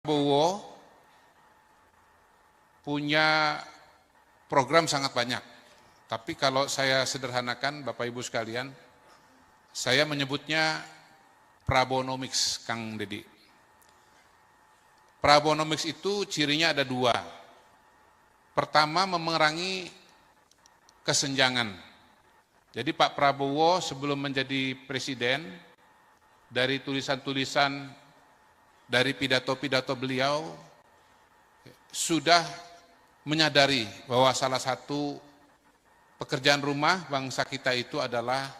Prabowo punya program sangat banyak, tapi kalau saya sederhanakan Bapak Ibu sekalian, saya menyebutnya Prabonomics, Kang Dedi. Prabonomics itu cirinya ada dua. Pertama, memerangi kesenjangan. Jadi Pak Prabowo sebelum menjadi presiden, dari tulisan-tulisan, dari pidato-pidato beliau, sudah menyadari bahwa salah satu pekerjaan rumah bangsa kita itu adalah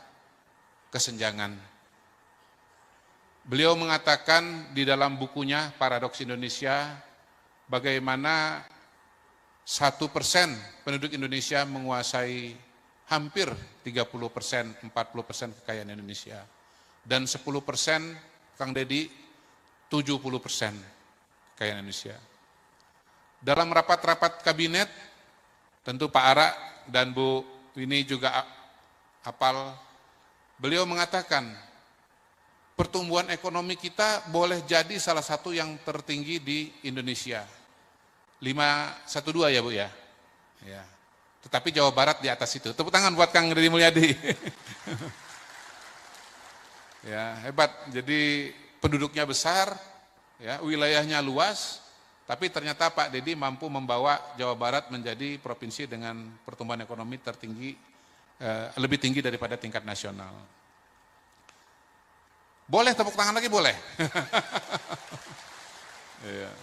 kesenjangan. Beliau mengatakan di dalam bukunya Paradoks Indonesia, bagaimana 1% penduduk Indonesia menguasai hampir 30%, 40% kekayaan Indonesia. Dan 10%, Kang Dedi, 70% kekayaan Indonesia. Dalam rapat-rapat kabinet, tentu Pak Ara dan Bu Wini juga hafal, beliau mengatakan, pertumbuhan ekonomi kita boleh jadi salah satu yang tertinggi di Indonesia. 512 ya Bu ya? Ya. Tetapi Jawa Barat di atas itu. Tepuk tangan buat Kang Deddy Mulyadi. Ya, hebat. Jadi penduduknya besar, ya, wilayahnya luas, tapi ternyata Pak Deddy mampu membawa Jawa Barat menjadi provinsi dengan pertumbuhan ekonomi tertinggi, lebih tinggi daripada tingkat nasional. Boleh tepuk tangan lagi? Boleh. Ya.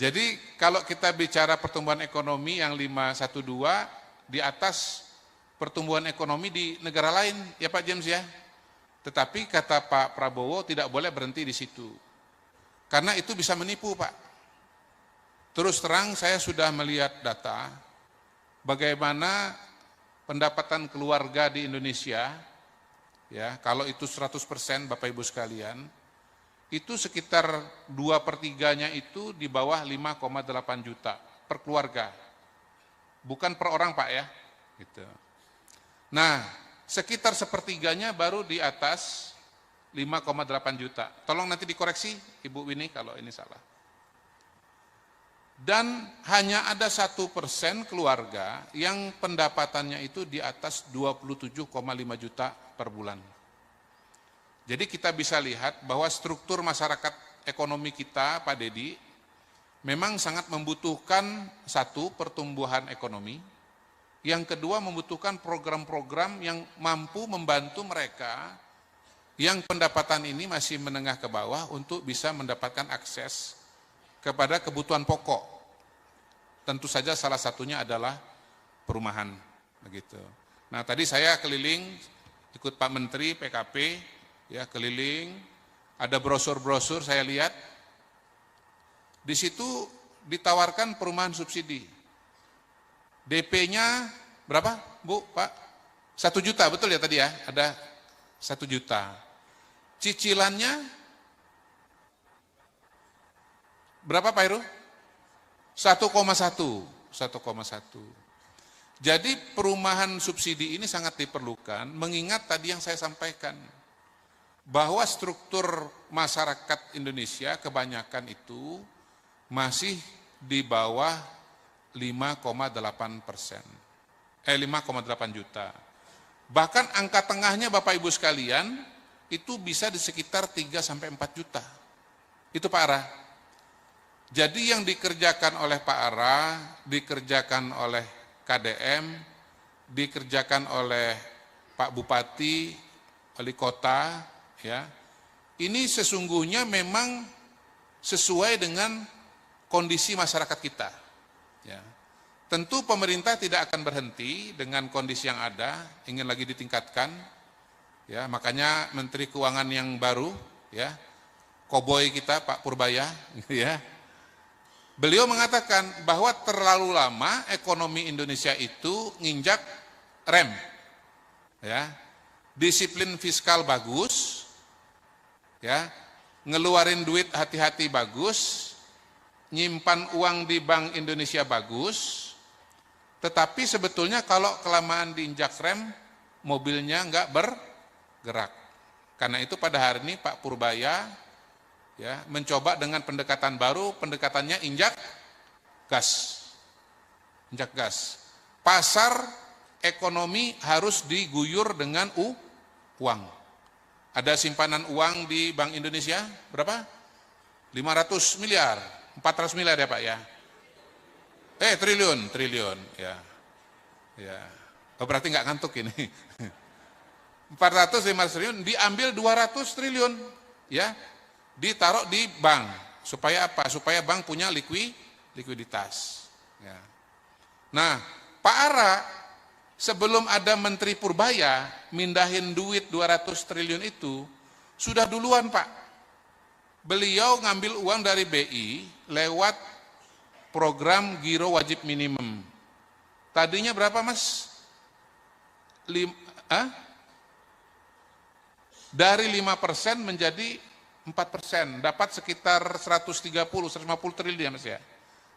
Jadi kalau kita bicara pertumbuhan ekonomi yang 512 di atas pertumbuhan ekonomi di negara lain, ya Pak James ya. Tetapi kata Pak Prabowo tidak boleh berhenti di situ. Karena itu bisa menipu Pak. Terus terang saya sudah melihat data bagaimana pendapatan keluarga di Indonesia, ya kalau itu 100% Bapak Ibu sekalian, itu sekitar 2/3-nya itu di bawah 5,8 juta per keluarga. Bukan per orang Pak ya. Gitu. Nah, sekitar sepertiganya baru di atas 5,8 juta. Tolong nanti dikoreksi Ibu Wini kalau ini salah. Dan hanya ada 1% keluarga yang pendapatannya itu di atas 27,5 juta per bulan. Jadi kita bisa lihat bahwa struktur masyarakat ekonomi kita, Pak Deddy, memang sangat membutuhkan satu, pertumbuhan ekonomi. Yang kedua, membutuhkan program-program yang mampu membantu mereka yang pendapatan ini masih menengah ke bawah untuk bisa mendapatkan akses kepada kebutuhan pokok. Tentu saja salah satunya adalah perumahan. Begitu. Nah tadi saya keliling, ikut Pak Menteri PKP, ya keliling, ada brosur-brosur saya lihat, di situ ditawarkan perumahan subsidi. DP-nya berapa Bu, Pak? 1 juta, betul ya tadi ya? Ada 1 juta. Cicilannya berapa Pak Heru? 1,1. Jadi perumahan subsidi ini sangat diperlukan, mengingat tadi yang saya sampaikan, bahwa struktur masyarakat Indonesia kebanyakan itu masih di bawah 5,8%. 5,8 juta. Bahkan angka tengahnya Bapak Ibu sekalian, itu bisa di sekitar 3-4 juta. Itu Pak Ara. Jadi yang dikerjakan oleh Pak Ara, dikerjakan oleh KDM, dikerjakan oleh Pak Bupati, Wali Kota, ya. Ini sesungguhnya memang sesuai dengan kondisi masyarakat kita. Ya. Tentu pemerintah tidak akan berhenti dengan kondisi yang ada, ingin lagi ditingkatkan. Ya, makanya Menteri Keuangan yang baru, ya, koboi kita Pak Purbaya, ya. Beliau mengatakan bahwa terlalu lama ekonomi Indonesia itu nginjak rem. Ya. Disiplin fiskal bagus, ya. Ngeluarin duit hati-hati bagus, nyimpan uang di Bank Indonesia bagus, tetapi sebetulnya kalau kelamaan diinjak rem, mobilnya nggak bergerak. Karena itu pada hari ini Pak Purbaya ya, mencoba dengan pendekatan baru, pendekatannya injak gas. Injak gas. Pasar ekonomi harus diguyur dengan uang. Ada simpanan uang di Bank Indonesia berapa? 500 miliar, 400 miliar ya Pak ya. Triliun ya. Ya. Oh, berarti nggak ngantuk ini. 400 500 triliun diambil 200 triliun ya. Ditaruh di bank. Supaya apa? Supaya bank punya likuiditas. Ya. Nah, Pak Ara sebelum ada Menteri Purbaya mindahin duit 200 triliun itu sudah duluan Pak. Beliau ngambil uang dari BI lewat program Giro Wajib Minimum. Tadinya berapa Mas? Dari 5% menjadi 4%, dapat sekitar 130-150 triliun ya Mas ya.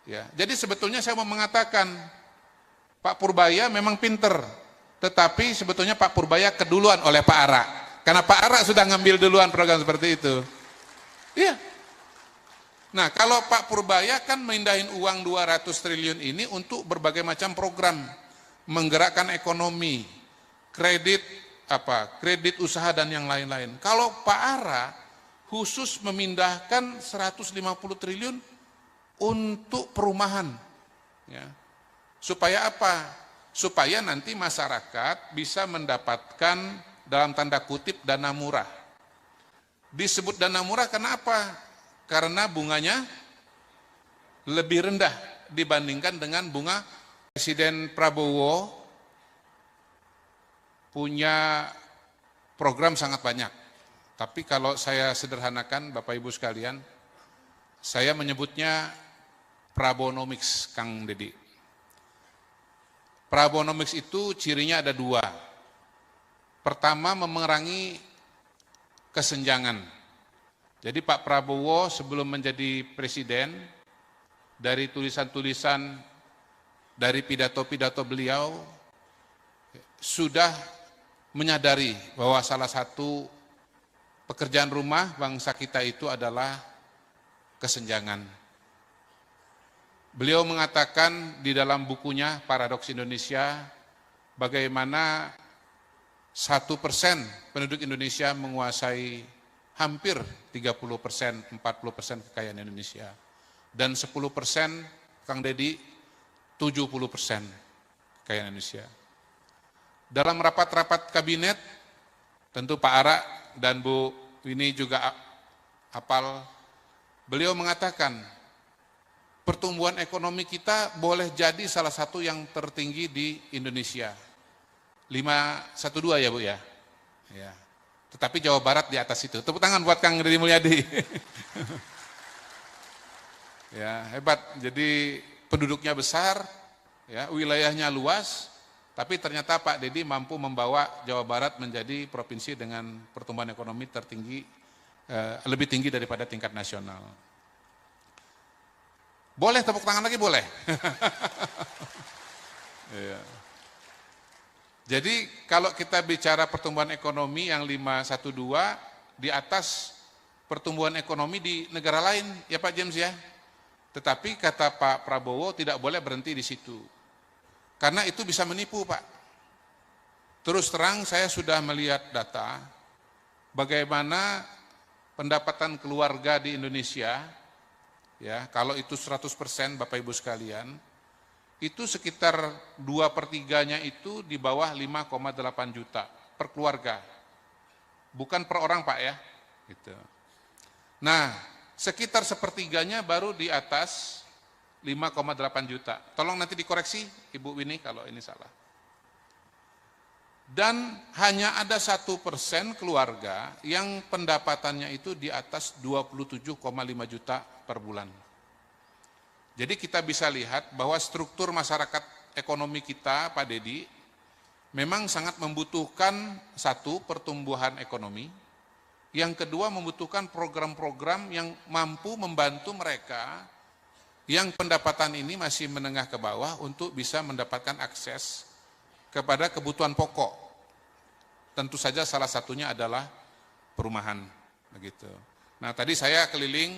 Ya. Jadi sebetulnya saya mau mengatakan Pak Purbaya memang pinter, tetapi sebetulnya Pak Purbaya keduluan oleh Pak Ara. Karena Pak Ara sudah ngambil duluan program seperti itu. Iya. Nah, kalau Pak Purbaya kan mindahin uang 200 triliun ini untuk berbagai macam program, menggerakkan ekonomi, kredit usaha dan yang lain-lain. Kalau Pak Ara khusus memindahkan 150 triliun untuk perumahan. Ya. Supaya apa? Supaya nanti masyarakat bisa mendapatkan dalam tanda kutip dana murah. Disebut dana murah kenapa? Karena bunganya lebih rendah dibandingkan dengan bunga. Presiden Prabowo punya program sangat banyak. Tapi kalau saya sederhanakan Bapak Ibu sekalian, saya menyebutnya Prabonomics, Kang Dedi. Prabonomics itu cirinya ada dua. Pertama, memerangi kesenjangan. Jadi Pak Prabowo sebelum menjadi presiden, dari tulisan-tulisan, dari pidato-pidato beliau, sudah menyadari bahwa salah satu pekerjaan rumah bangsa kita itu adalah kesenjangan. Beliau mengatakan di dalam bukunya Paradoks Indonesia, bagaimana 1% penduduk Indonesia menguasai hampir 30%, 40% kekayaan Indonesia. Dan 10%, Kang Dedi, 70% kekayaan Indonesia. Dalam rapat-rapat kabinet, tentu Pak Ara dan Bu Winnie juga hafal, beliau mengatakan, pertumbuhan ekonomi kita boleh jadi salah satu yang tertinggi di Indonesia. 512 ya Bu ya? Ya. Tetapi Jawa Barat di atas itu. Tepuk tangan buat Kang Deddy Mulyadi. Ya, hebat. Jadi penduduknya besar, ya, wilayahnya luas, tapi ternyata Pak Deddy mampu membawa Jawa Barat menjadi provinsi dengan pertumbuhan ekonomi tertinggi, lebih tinggi daripada tingkat nasional. Boleh tepuk tangan lagi? Boleh. Ya. Jadi kalau kita bicara pertumbuhan ekonomi yang 512 di atas pertumbuhan ekonomi di negara lain, ya Pak James ya. Tetapi kata Pak Prabowo tidak boleh berhenti di situ. Karena itu bisa menipu Pak. Terus terang saya sudah melihat data bagaimana pendapatan keluarga di Indonesia, ya kalau itu 100% Bapak Ibu sekalian, itu sekitar 2/3-nya itu di bawah 5,8 juta per keluarga. Bukan per orang Pak ya. Gitu. Nah, sekitar 1/3-nya baru di atas 5,8 juta. Tolong nanti dikoreksi Ibu Winnie kalau ini salah. Dan hanya ada 1% keluarga yang pendapatannya itu di atas 27,5 juta per bulan. Jadi kita bisa lihat bahwa struktur masyarakat ekonomi kita, Pak Deddy, memang sangat membutuhkan satu, pertumbuhan ekonomi. Yang kedua, membutuhkan program-program yang mampu membantu mereka yang pendapatan ini masih menengah ke bawah untuk bisa mendapatkan akses kepada kebutuhan pokok. Tentu saja salah satunya adalah perumahan. Begitu. Nah tadi saya keliling,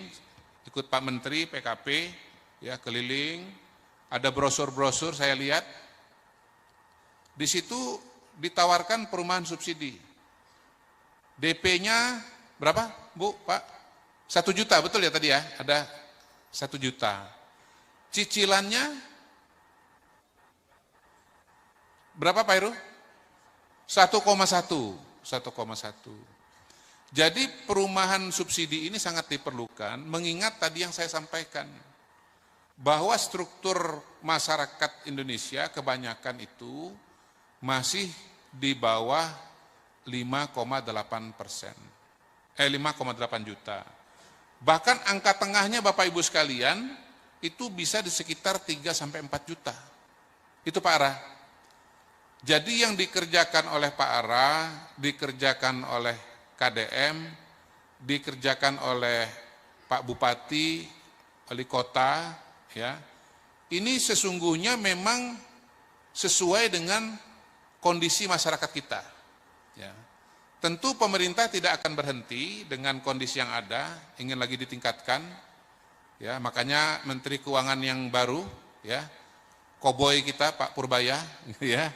ikut Pak Menteri PKP, ya keliling, ada brosur-brosur saya lihat, di situ ditawarkan perumahan subsidi. DP-nya berapa, Bu, Pak? 1 juta, betul ya tadi ya? Ada 1 juta. Cicilannya berapa Pak Heru? 1,1. Jadi perumahan subsidi ini sangat diperlukan, mengingat tadi yang saya sampaikan, bahwa struktur masyarakat Indonesia kebanyakan itu masih di bawah 5,8%, 5,8 juta. Bahkan angka tengahnya Bapak Ibu sekalian, itu bisa di sekitar 3-4 juta. Itu Pak Ara. Jadi yang dikerjakan oleh Pak Ara, dikerjakan oleh KDM, dikerjakan oleh Pak Bupati, Wali Kota, ya. Ini sesungguhnya memang sesuai dengan kondisi masyarakat kita. Ya. Tentu pemerintah tidak akan berhenti dengan kondisi yang ada, ingin lagi ditingkatkan. Ya, makanya Menteri Keuangan yang baru, ya, koboi kita Pak Purbaya, ya.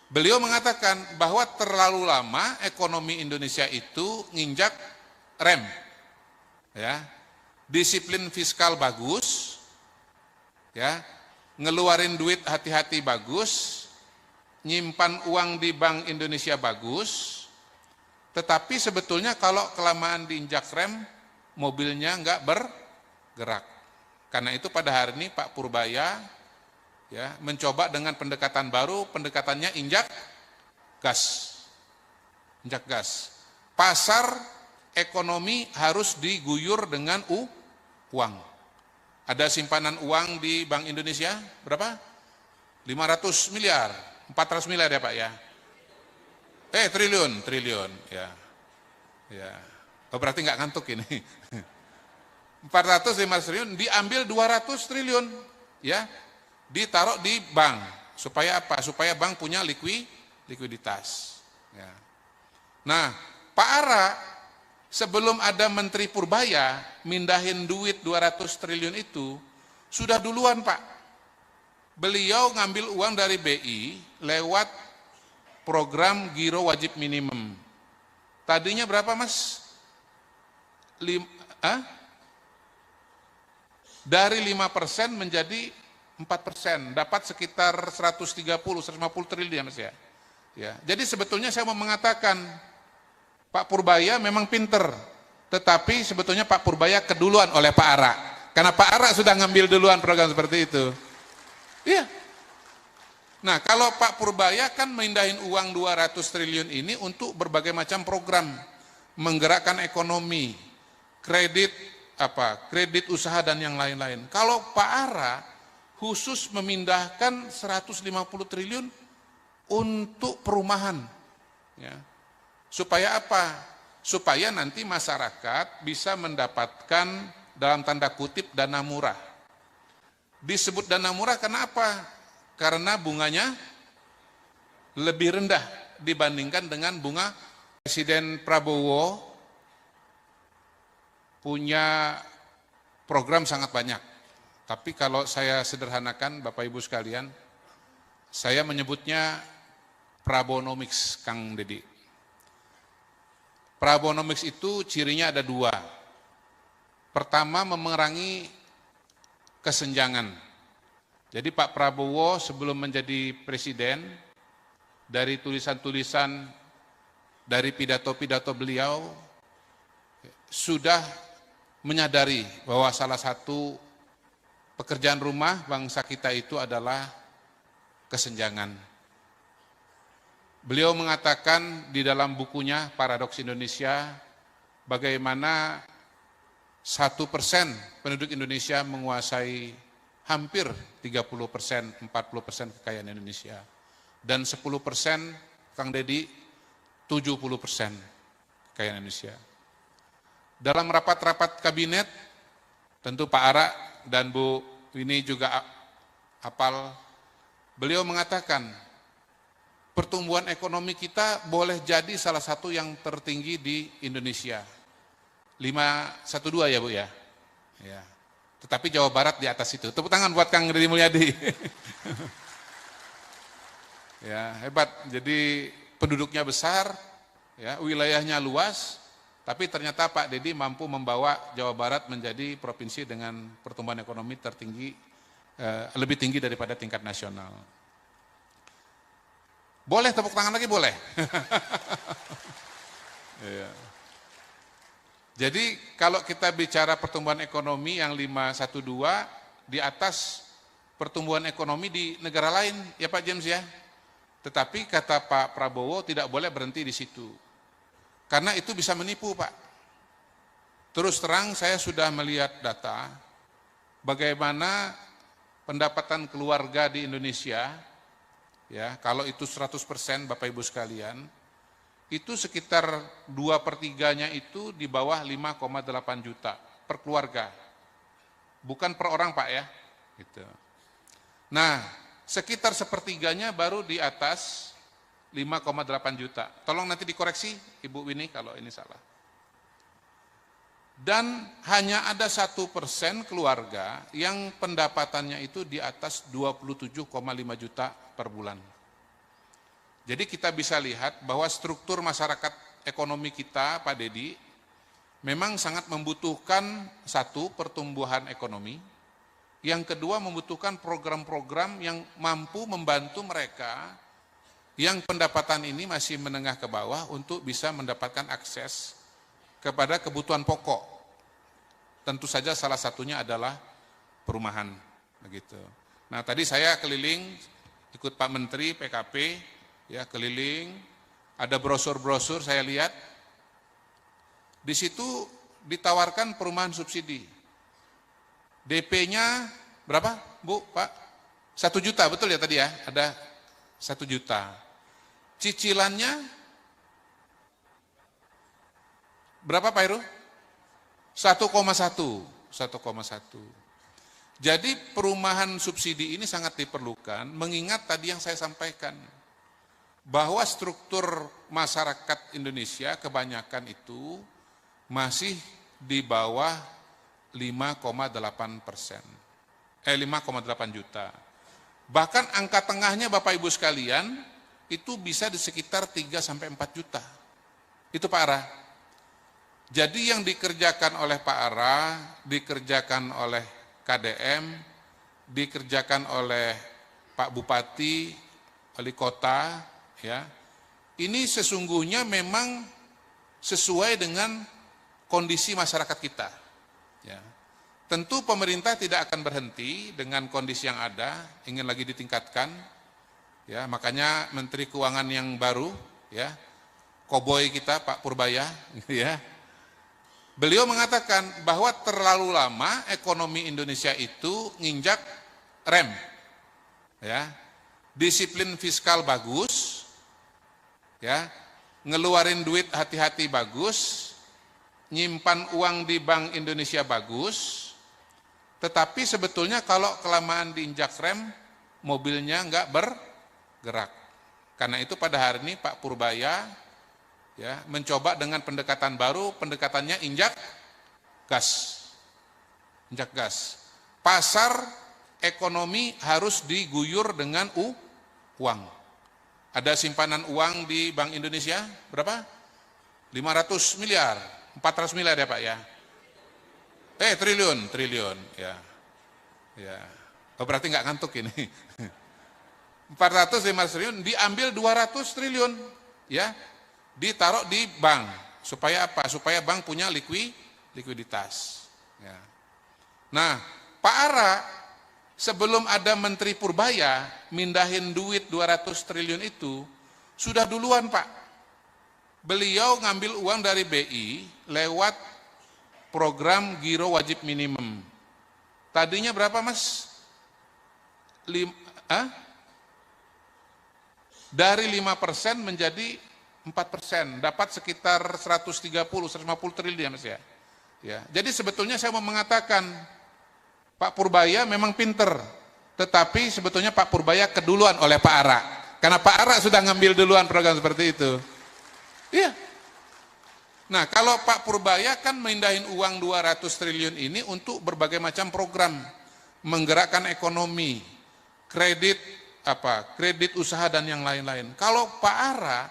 Beliau mengatakan bahwa terlalu lama ekonomi Indonesia itu nginjak rem, ya, disiplin fiskal bagus, ya, ngeluarin duit hati-hati bagus, nyimpan uang di Bank Indonesia bagus, tetapi sebetulnya kalau kelamaan diinjak rem, mobilnya nggak bergerak. Karena itu pada hari ini Pak Purbaya, ya, mencoba dengan pendekatan baru, pendekatannya injak gas. Pasar ekonomi harus diguyur dengan uang. Ada simpanan uang di Bank Indonesia berapa? 500 miliar, 400 miliar ya Pak ya. Triliun ya. Ya. Oh, berarti nggak ngantuk ini. 400-500 triliun diambil 200 triliun, ya. Ditaruh di bank, supaya apa? Supaya bank punya likuiditas. Ya. Nah, Pak Ara sebelum ada Menteri Purbaya mindahin duit 200 triliun itu, sudah duluan Pak. Beliau ngambil uang dari BI lewat program Giro Wajib Minimum. Tadinya berapa Mas? Dari 5% menjadi 4%, dapat sekitar 130-150 triliun Mas ya. Ya. Jadi sebetulnya saya mau mengatakan Pak Purbaya memang pinter, tetapi sebetulnya Pak Purbaya keduluan oleh Pak Ara. Karena Pak Ara sudah ngambil duluan program seperti itu. Iya. Nah, kalau Pak Purbaya kan mindahin uang 200 triliun ini untuk berbagai macam program, menggerakkan ekonomi, kredit usaha dan yang lain-lain. Kalau Pak Ara khusus memindahkan 150 triliun untuk perumahan. Ya. Supaya apa? Supaya nanti masyarakat bisa mendapatkan dalam tanda kutip dana murah. Disebut dana murah kenapa? Karena bunganya lebih rendah dibandingkan dengan bunga. Presiden Prabowo punya program sangat banyak. Tapi kalau saya sederhanakan Bapak Ibu sekalian, saya menyebutnya Prabonomics, Kang Dedi. Prabonomics itu cirinya ada 2. Pertama, memerangi kesenjangan. Jadi Pak Prabowo sebelum menjadi presiden, dari tulisan-tulisan, dari pidato-pidato beliau, sudah menyadari bahwa salah satu pekerjaan rumah bangsa kita itu adalah kesenjangan. Beliau mengatakan di dalam bukunya Paradoks Indonesia, bagaimana 1% penduduk Indonesia menguasai hampir 30%, 40% kekayaan Indonesia. Dan 10%, Kang Dedi, 70% kekayaan Indonesia. Dalam rapat-rapat kabinet, tentu Pak Ara dan Bu Winnie juga hafal, beliau mengatakan, pertumbuhan ekonomi kita boleh jadi salah satu yang tertinggi di Indonesia. 512 ya Bu ya. Ya. Tetapi Jawa Barat di atas itu. Tepuk tangan buat Kang Deddy Mulyadi. Ya, hebat. Jadi penduduknya besar, ya, wilayahnya luas, tapi ternyata Pak Deddy mampu membawa Jawa Barat menjadi provinsi dengan pertumbuhan ekonomi tertinggi, lebih tinggi daripada tingkat nasional. Boleh tepuk tangan lagi? Boleh. Ya. Jadi kalau kita bicara pertumbuhan ekonomi yang 512 di atas pertumbuhan ekonomi di negara lain, ya Pak James ya. Tetapi kata Pak Prabowo tidak boleh berhenti di situ. Karena itu bisa menipu Pak. Terus terang saya sudah melihat data bagaimana pendapatan keluarga di Indonesia, ya kalau itu 100% Bapak Ibu sekalian, itu sekitar 2/3-nya itu di bawah 5,8 juta per keluarga. Bukan per orang Pak ya. Gitu. Nah, sekitar 1/3-nya baru di atas 5,8 juta. Tolong nanti dikoreksi Ibu Winnie kalau ini salah. Dan hanya ada 1% keluarga yang pendapatannya itu di atas 27,5 juta per bulan. Jadi kita bisa lihat bahwa struktur masyarakat ekonomi kita, Pak Deddy, memang sangat membutuhkan satu, pertumbuhan ekonomi, yang kedua membutuhkan program-program yang mampu membantu mereka yang pendapatan ini masih menengah ke bawah untuk bisa mendapatkan akses kepada kebutuhan pokok. Tentu saja salah satunya adalah perumahan. Begitu. Nah tadi saya keliling, ikut Pak Menteri PKP, ya keliling, ada brosur-brosur saya lihat, di situ ditawarkan perumahan subsidi. DP-nya berapa Bu, Pak? 1 juta, betul ya tadi ya? Ada 1 juta. Cicilannya berapa Pak Heru? 1,1. Jadi perumahan subsidi ini sangat diperlukan, mengingat tadi yang saya sampaikan, bahwa struktur masyarakat Indonesia kebanyakan itu masih di bawah 5,8%, 5,8 juta. Bahkan angka tengahnya Bapak Ibu sekalian itu bisa di sekitar 3-4 juta. Itu Pak Ara. Jadi yang dikerjakan oleh Pak Ara, dikerjakan oleh KDM, dikerjakan oleh Pak Bupati, wali kota, ya, ini sesungguhnya memang sesuai dengan kondisi masyarakat kita. Ya. Tentu pemerintah tidak akan berhenti dengan kondisi yang ada, ingin lagi ditingkatkan. Ya, makanya Menteri Keuangan yang baru, ya, koboi kita Pak Purbaya, ya, beliau mengatakan bahwa terlalu lama ekonomi Indonesia itu nginjak rem, ya, disiplin fiskal bagus. Ya, ngeluarin duit hati-hati bagus, nyimpan uang di Bank Indonesia bagus, tetapi sebetulnya kalau kelamaan diinjak rem, mobilnya nggak bergerak. Karena itu pada hari ini Pak Purbaya, ya, mencoba dengan pendekatan baru, pendekatannya injak gas. Injak gas. Pasar ekonomi harus diguyur dengan uang. Ada simpanan uang di Bank Indonesia, berapa? 500 miliar, 400 miliar ya Pak ya? Triliun, ya. Ya. Oh, berarti nggak ngantuk ini. 400-500 triliun, diambil 200 triliun, ya, ditaruh di bank. Supaya apa? Supaya bank punya likuiditas. Ya. Nah, Pak Ara, sebelum ada Menteri Purbaya mindahin duit 200 triliun itu, sudah duluan Pak. Beliau ngambil uang dari BI lewat program Giro Wajib Minimum. Tadinya berapa Mas? Dari 5% menjadi 4%, dapat sekitar 130-150 triliun Mas ya. Ya. Jadi sebetulnya saya mau mengatakan, Pak Purbaya memang pinter, tetapi sebetulnya Pak Purbaya keduluan oleh Pak Ara. Karena Pak Ara sudah ngambil duluan program seperti itu. Iya. Nah, kalau Pak Purbaya kan mindahin uang 200 triliun ini untuk berbagai macam program, menggerakkan ekonomi, kredit kredit usaha dan yang lain-lain. Kalau Pak Ara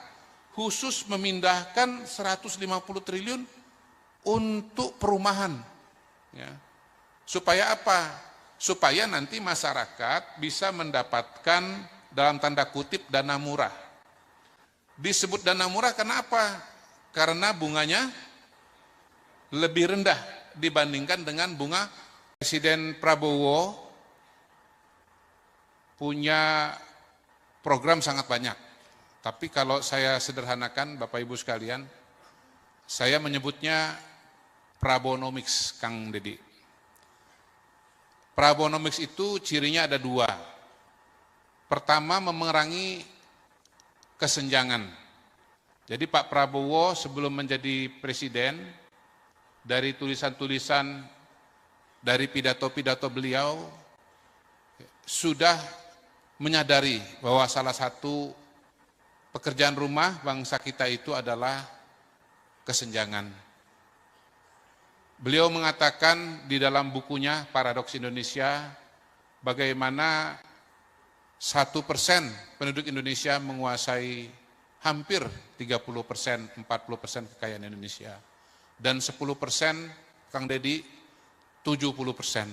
khusus memindahkan 150 triliun untuk perumahan, ya. Supaya apa? Supaya nanti masyarakat bisa mendapatkan dalam tanda kutip dana murah. Disebut dana murah kenapa? Karena bunganya lebih rendah dibandingkan dengan bunga. Presiden Prabowo punya program sangat banyak. Tapi kalau saya sederhanakan Bapak Ibu sekalian, saya menyebutnya Prabonomics, Kang Dedi. Prabonomics itu cirinya ada dua. Pertama, memerangi kesenjangan. Jadi Pak Prabowo sebelum menjadi presiden, dari tulisan-tulisan, dari pidato-pidato beliau, sudah menyadari bahwa salah satu pekerjaan rumah bangsa kita itu adalah kesenjangan. Beliau mengatakan di dalam bukunya Paradoks Indonesia, bagaimana 1% penduduk Indonesia menguasai hampir 30%, 40% kekayaan Indonesia. Dan 10%, Kang Dedi, 70%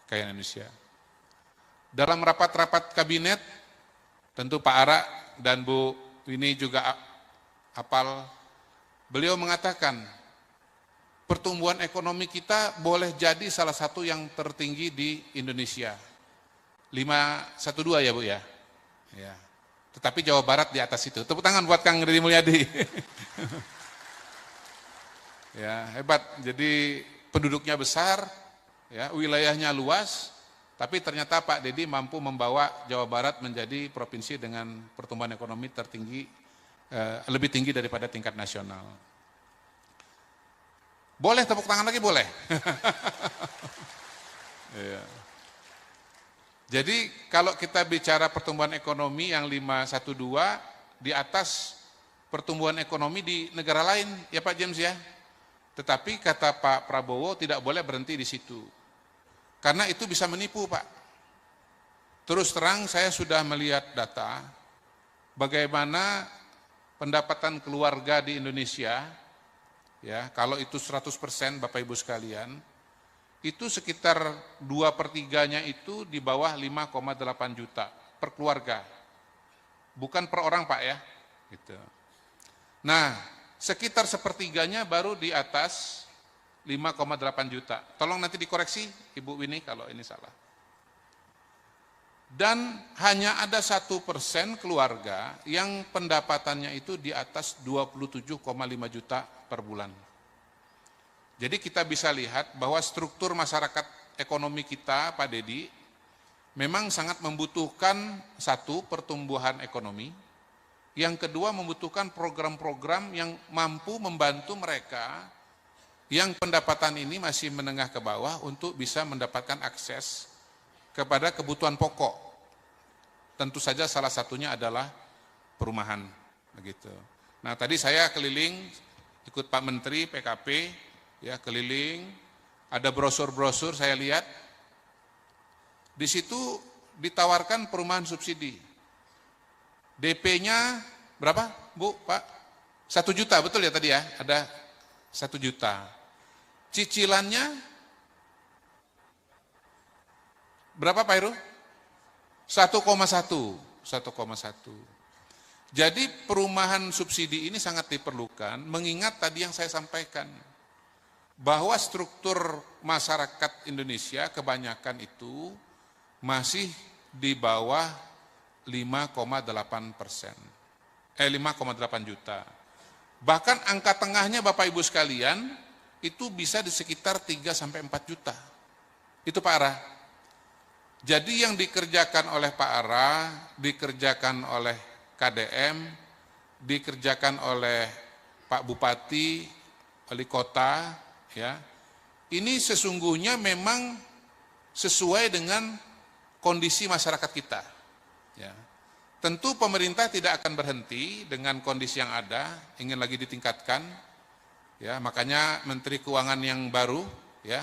kekayaan Indonesia. Dalam rapat-rapat kabinet, tentu Pak Ara dan Bu Wini juga hafal, beliau mengatakan, pertumbuhan ekonomi kita boleh jadi salah satu yang tertinggi di Indonesia. 512 ya Bu ya. Ya. Tetapi Jawa Barat di atas itu. Tepuk tangan buat Kang Deddy Mulyadi. Ya, hebat. Jadi penduduknya besar, ya, wilayahnya luas, tapi ternyata Pak Deddy mampu membawa Jawa Barat menjadi provinsi dengan pertumbuhan ekonomi tertinggi, lebih tinggi daripada tingkat nasional. Boleh tepuk tangan lagi? Boleh. Ya. Jadi kalau kita bicara pertumbuhan ekonomi yang 512 di atas pertumbuhan ekonomi di negara lain, ya Pak James ya. Tetapi kata Pak Prabowo tidak boleh berhenti di situ. Karena itu bisa menipu Pak. Terus terang saya sudah melihat data bagaimana pendapatan keluarga di Indonesia, ya kalau itu 100% Bapak Ibu sekalian, itu sekitar 2/3-nya itu di bawah 5,8 juta per keluarga. Bukan per orang Pak ya. Gitu. Nah, sekitar sepertiganya baru di atas 5,8 juta. Tolong nanti dikoreksi Ibu Wini kalau ini salah. Dan hanya ada 1% keluarga yang pendapatannya itu di atas 27,5 juta per bulan. Jadi kita bisa lihat bahwa struktur masyarakat ekonomi kita, Pak Deddy, memang sangat membutuhkan satu, pertumbuhan ekonomi, yang kedua membutuhkan program-program yang mampu membantu mereka yang pendapatan ini masih menengah ke bawah untuk bisa mendapatkan akses kepada kebutuhan pokok. Tentu saja salah satunya adalah perumahan. Begitu. Nah tadi saya keliling, ikut Pak Menteri PKP, ya keliling, ada brosur-brosur saya lihat, di situ ditawarkan perumahan subsidi. DP-nya berapa Bu, Pak? 1 juta, betul ya tadi ya? Ada 1 juta. Cicilannya berapa Pak Heru? 1,1. Jadi perumahan subsidi ini sangat diperlukan, mengingat tadi yang saya sampaikan, bahwa struktur masyarakat Indonesia kebanyakan itu masih di bawah 5,8%, 5,8 juta. Bahkan angka tengahnya Bapak Ibu sekalian, itu bisa di sekitar 3-4 juta. Itu Pak Ara. Jadi yang dikerjakan oleh Pak Ara, dikerjakan oleh KDM, dikerjakan oleh Pak Bupati, Wali Kota, ya, ini sesungguhnya memang sesuai dengan kondisi masyarakat kita. Ya. Tentu pemerintah tidak akan berhenti dengan kondisi yang ada, ingin lagi ditingkatkan, Ya, makanya Menteri Keuangan yang baru, ya,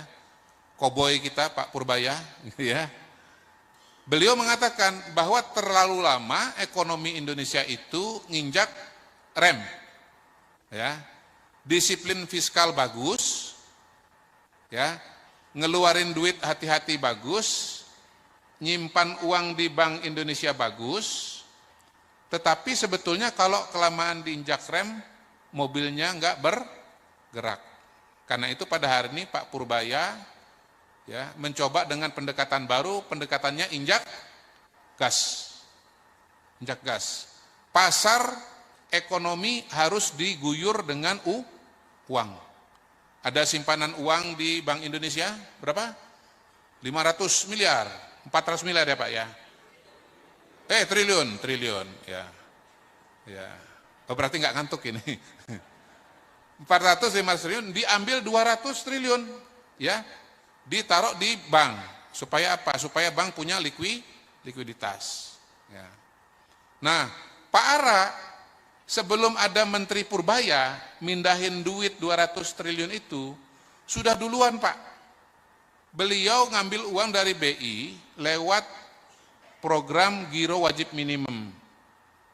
koboi kita Pak Purbaya, ya, beliau mengatakan bahwa terlalu lama ekonomi Indonesia itu nginjak rem, ya, disiplin fiskal bagus, ya, ngeluarin duit hati-hati bagus, nyimpan uang di Bank Indonesia bagus, tetapi sebetulnya kalau kelamaan diinjak rem, mobilnya nggak bergerak. Karena itu pada hari ini Pak Purbaya, ya, mencoba dengan pendekatan baru, pendekatannya injak gas. Injak gas. Pasar ekonomi harus diguyur dengan uang. Ada simpanan uang di Bank Indonesia berapa? 500 miliar, 400 miliar ya Pak ya. Triliun ya. Ya. Oh, berarti nggak ngantuk ini. 400 500 triliun diambil 200 triliun ya. Ditaruh di bank. Supaya apa? Supaya bank punya likuiditas. Ya. Nah, Pak Ara sebelum ada Menteri Purbaya mindahin duit 200 triliun itu sudah duluan Pak. Beliau ngambil uang dari BI lewat program giro wajib minimum.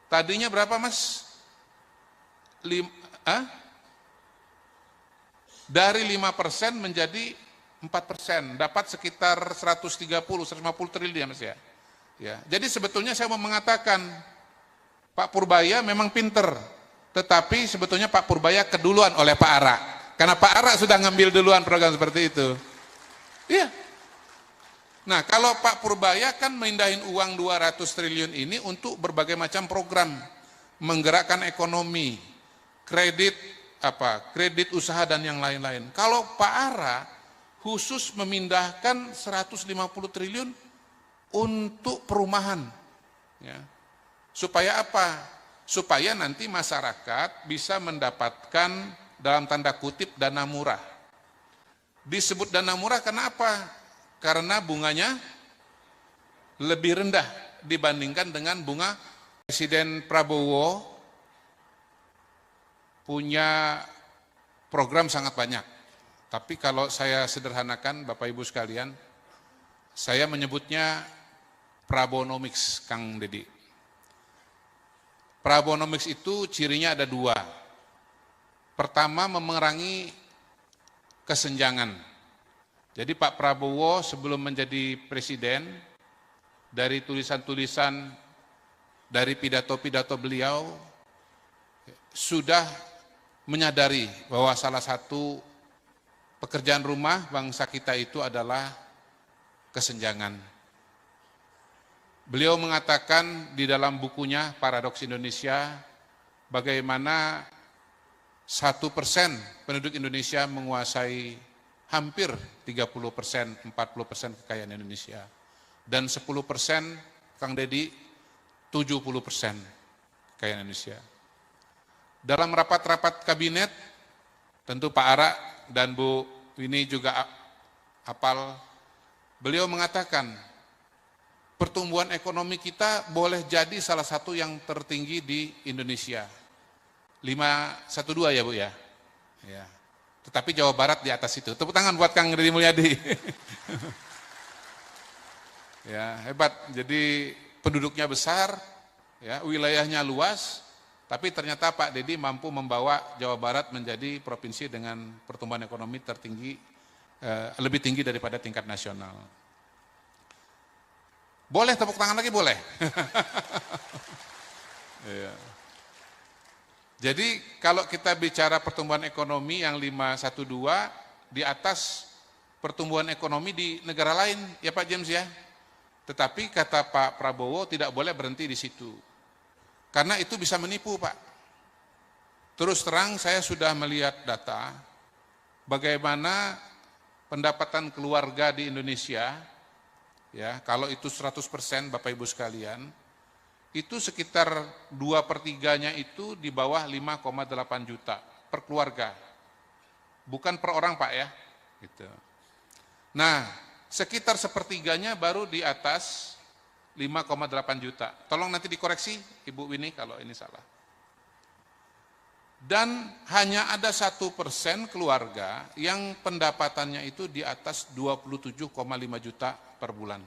Tadinya berapa Mas? Dari 5% menjadi 4%, dapat sekitar 130-150 triliun ya Mas ya. Ya. Jadi sebetulnya saya mau mengatakan Pak Purbaya memang pinter, tetapi sebetulnya Pak Purbaya keduluan oleh Pak Ara. Karena Pak Ara sudah ngambil duluan program seperti itu. Iya. Nah, kalau Pak Purbaya kan mindahin uang 200 triliun ini untuk berbagai macam program, menggerakkan ekonomi, kredit usaha dan yang lain-lain. Kalau Pak Ara khusus memindahkan 150 triliun untuk perumahan. Ya. Supaya apa? Supaya nanti masyarakat bisa mendapatkan dalam tanda kutip dana murah. Disebut dana murah kenapa? Karena bunganya lebih rendah dibandingkan dengan bunga. Presiden Prabowo punya program sangat banyak. Tapi kalau saya sederhanakan Bapak Ibu sekalian, saya menyebutnya Prabonomics, Kang Dedi. Prabonomics itu cirinya ada dua. Pertama, memerangi kesenjangan. Jadi Pak Prabowo sebelum menjadi presiden, dari tulisan-tulisan, dari pidato-pidato beliau, sudah menyadari bahwa salah satu pekerjaan rumah bangsa kita itu adalah kesenjangan. Beliau mengatakan di dalam bukunya Paradoks Indonesia, bagaimana 1% penduduk Indonesia menguasai hampir 30%, 40% kekayaan Indonesia. Dan 10%, Kang Dedi, 70% kekayaan Indonesia. Dalam rapat-rapat kabinet, tentu Pak Ara dan Bu Winnie juga hafal, beliau mengatakan, pertumbuhan ekonomi kita boleh jadi salah satu yang tertinggi di Indonesia. 512 ya Bu ya? Ya. Tetapi Jawa Barat di atas itu. Tepuk tangan buat Kang Deddy Mulyadi. Ya, hebat. Jadi penduduknya besar, ya, wilayahnya luas, tapi ternyata Pak Deddy mampu membawa Jawa Barat menjadi provinsi dengan pertumbuhan ekonomi tertinggi, lebih tinggi daripada tingkat nasional. Boleh tepuk tangan lagi? Boleh. Ya. Jadi kalau kita bicara pertumbuhan ekonomi yang 512 di atas pertumbuhan ekonomi di negara lain, ya Pak James ya. Tetapi kata Pak Prabowo tidak boleh berhenti di situ. Karena itu bisa menipu Pak. Terus terang saya sudah melihat data bagaimana pendapatan keluarga di Indonesia, ya kalau itu 100% Bapak Ibu sekalian, itu sekitar 2/3-nya itu di bawah 5,8 juta per keluarga. Bukan per orang Pak ya. Gitu. Nah, sekitar 1/3-nya baru di atas 5,8 juta. Tolong nanti dikoreksi Ibu Winnie kalau ini salah. Dan hanya ada 1% keluarga yang pendapatannya itu di atas 27,5 juta per bulan.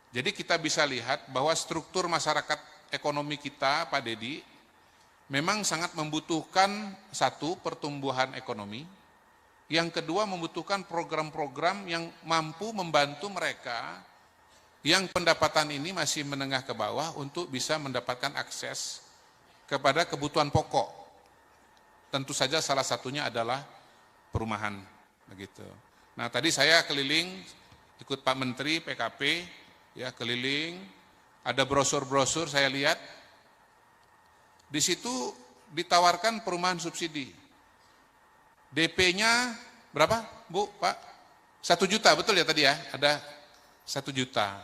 Jadi kita bisa lihat bahwa struktur masyarakat ekonomi kita, Pak Dedi, memang sangat membutuhkan satu, pertumbuhan ekonomi. Yang kedua, membutuhkan program-program yang mampu membantu mereka yang pendapatan ini masih menengah ke bawah untuk bisa mendapatkan akses kepada kebutuhan pokok. Tentu saja salah satunya adalah perumahan, begitu. Nah, tadi saya keliling ikut Pak Menteri PKP, ya keliling, ada brosur-brosur saya lihat. Di situ ditawarkan perumahan subsidi. DP-nya berapa, Bu, Pak? 1 juta, betul ya tadi ya? Ada 1 juta.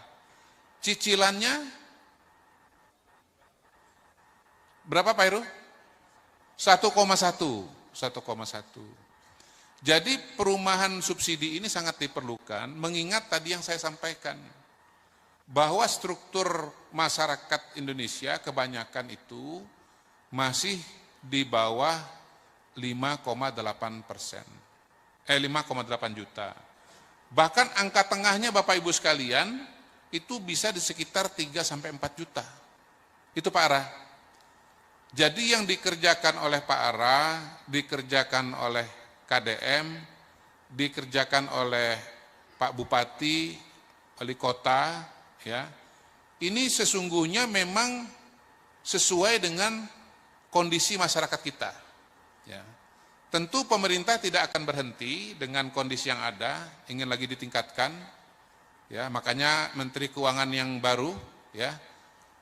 Cicilannya berapa, Pak Heru? 1,1. Jadi perumahan subsidi ini sangat diperlukan, mengingat tadi yang saya sampaikan, bahwa struktur masyarakat Indonesia kebanyakan itu masih di bawah 5,8%. 5,8 juta. Bahkan angka tengahnya Bapak Ibu sekalian, itu bisa di sekitar 3-4 juta. Itu Pak Ara. Jadi yang dikerjakan oleh Pak Ara, dikerjakan oleh KDM, dikerjakan oleh Pak Bupati, Wali Kota, ya. Ini sesungguhnya memang sesuai dengan kondisi masyarakat kita. Ya. Tentu pemerintah tidak akan berhenti dengan kondisi yang ada, ingin lagi ditingkatkan. Ya, makanya Menteri Keuangan yang baru, ya,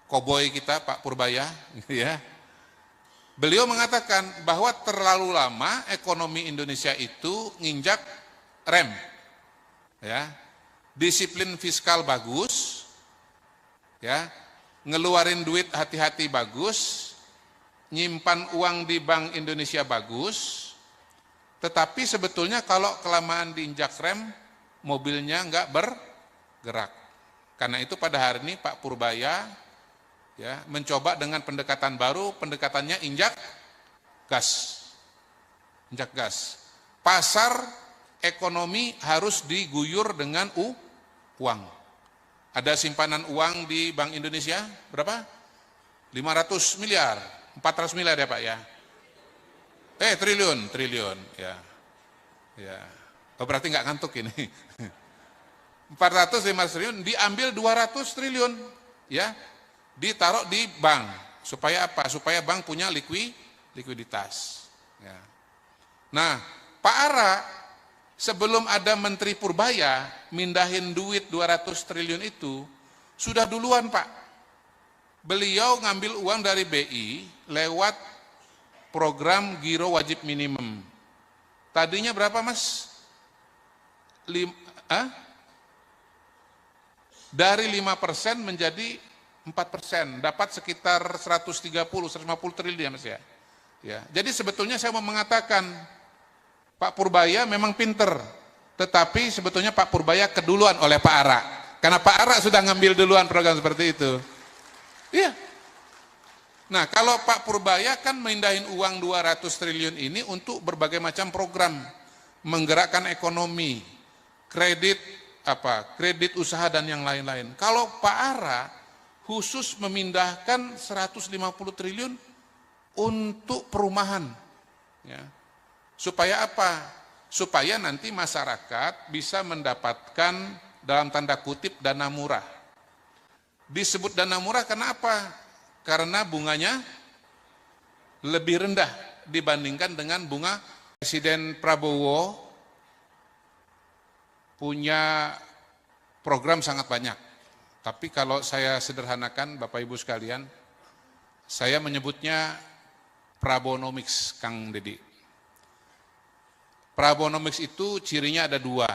koboi kita Pak Purbaya, ya. Beliau mengatakan bahwa terlalu lama ekonomi Indonesia itu nginjak rem, ya, disiplin fiskal bagus, ya, ngeluarin duit hati-hati bagus, nyimpan uang di Bank Indonesia bagus, tetapi sebetulnya kalau kelamaan diinjak rem, mobilnya nggak bergerak. Karena itu pada hari ini Pak Purbaya, ya, mencoba dengan pendekatan baru, pendekatannya injak gas. Pasar ekonomi harus diguyur dengan uang. Ada simpanan uang di Bank Indonesia berapa? 500 miliar, 400 miliar ya Pak ya. Triliun ya. Ya. Oh, berarti nggak ngantuk ini. 400-500 triliun diambil 200 triliun, ya. Ditaruh di bank, supaya apa? Supaya bank punya likuiditas. Ya. Nah, Pak Ara sebelum ada Menteri Purbaya mindahin duit 200 triliun itu, sudah duluan Pak. Beliau ngambil uang dari BI lewat program Giro Wajib Minimum. Tadinya berapa Mas? Dari 5% menjadi 4%, dapat sekitar 130-150 triliun Mas ya. Ya. Jadi sebetulnya saya mau mengatakan Pak Purbaya memang pinter, tetapi sebetulnya Pak Purbaya keduluan oleh Pak Ara. Karena Pak Ara sudah ngambil duluan program seperti itu. Iya. Nah, kalau Pak Purbaya kan mindahin uang 200 triliun ini untuk berbagai macam program, menggerakkan ekonomi, kredit usaha dan yang lain-lain. Kalau Pak Ara khusus memindahkan 150 triliun untuk perumahan. Ya. Supaya apa? Supaya nanti masyarakat bisa mendapatkan dalam tanda kutip dana murah. Disebut dana murah kenapa? Karena bunganya lebih rendah dibandingkan dengan bunga. Presiden Prabowo punya program sangat banyak. Tapi kalau saya sederhanakan Bapak Ibu sekalian, saya menyebutnya Prabonomics, Kang Dedi. Prabonomics itu cirinya ada 2.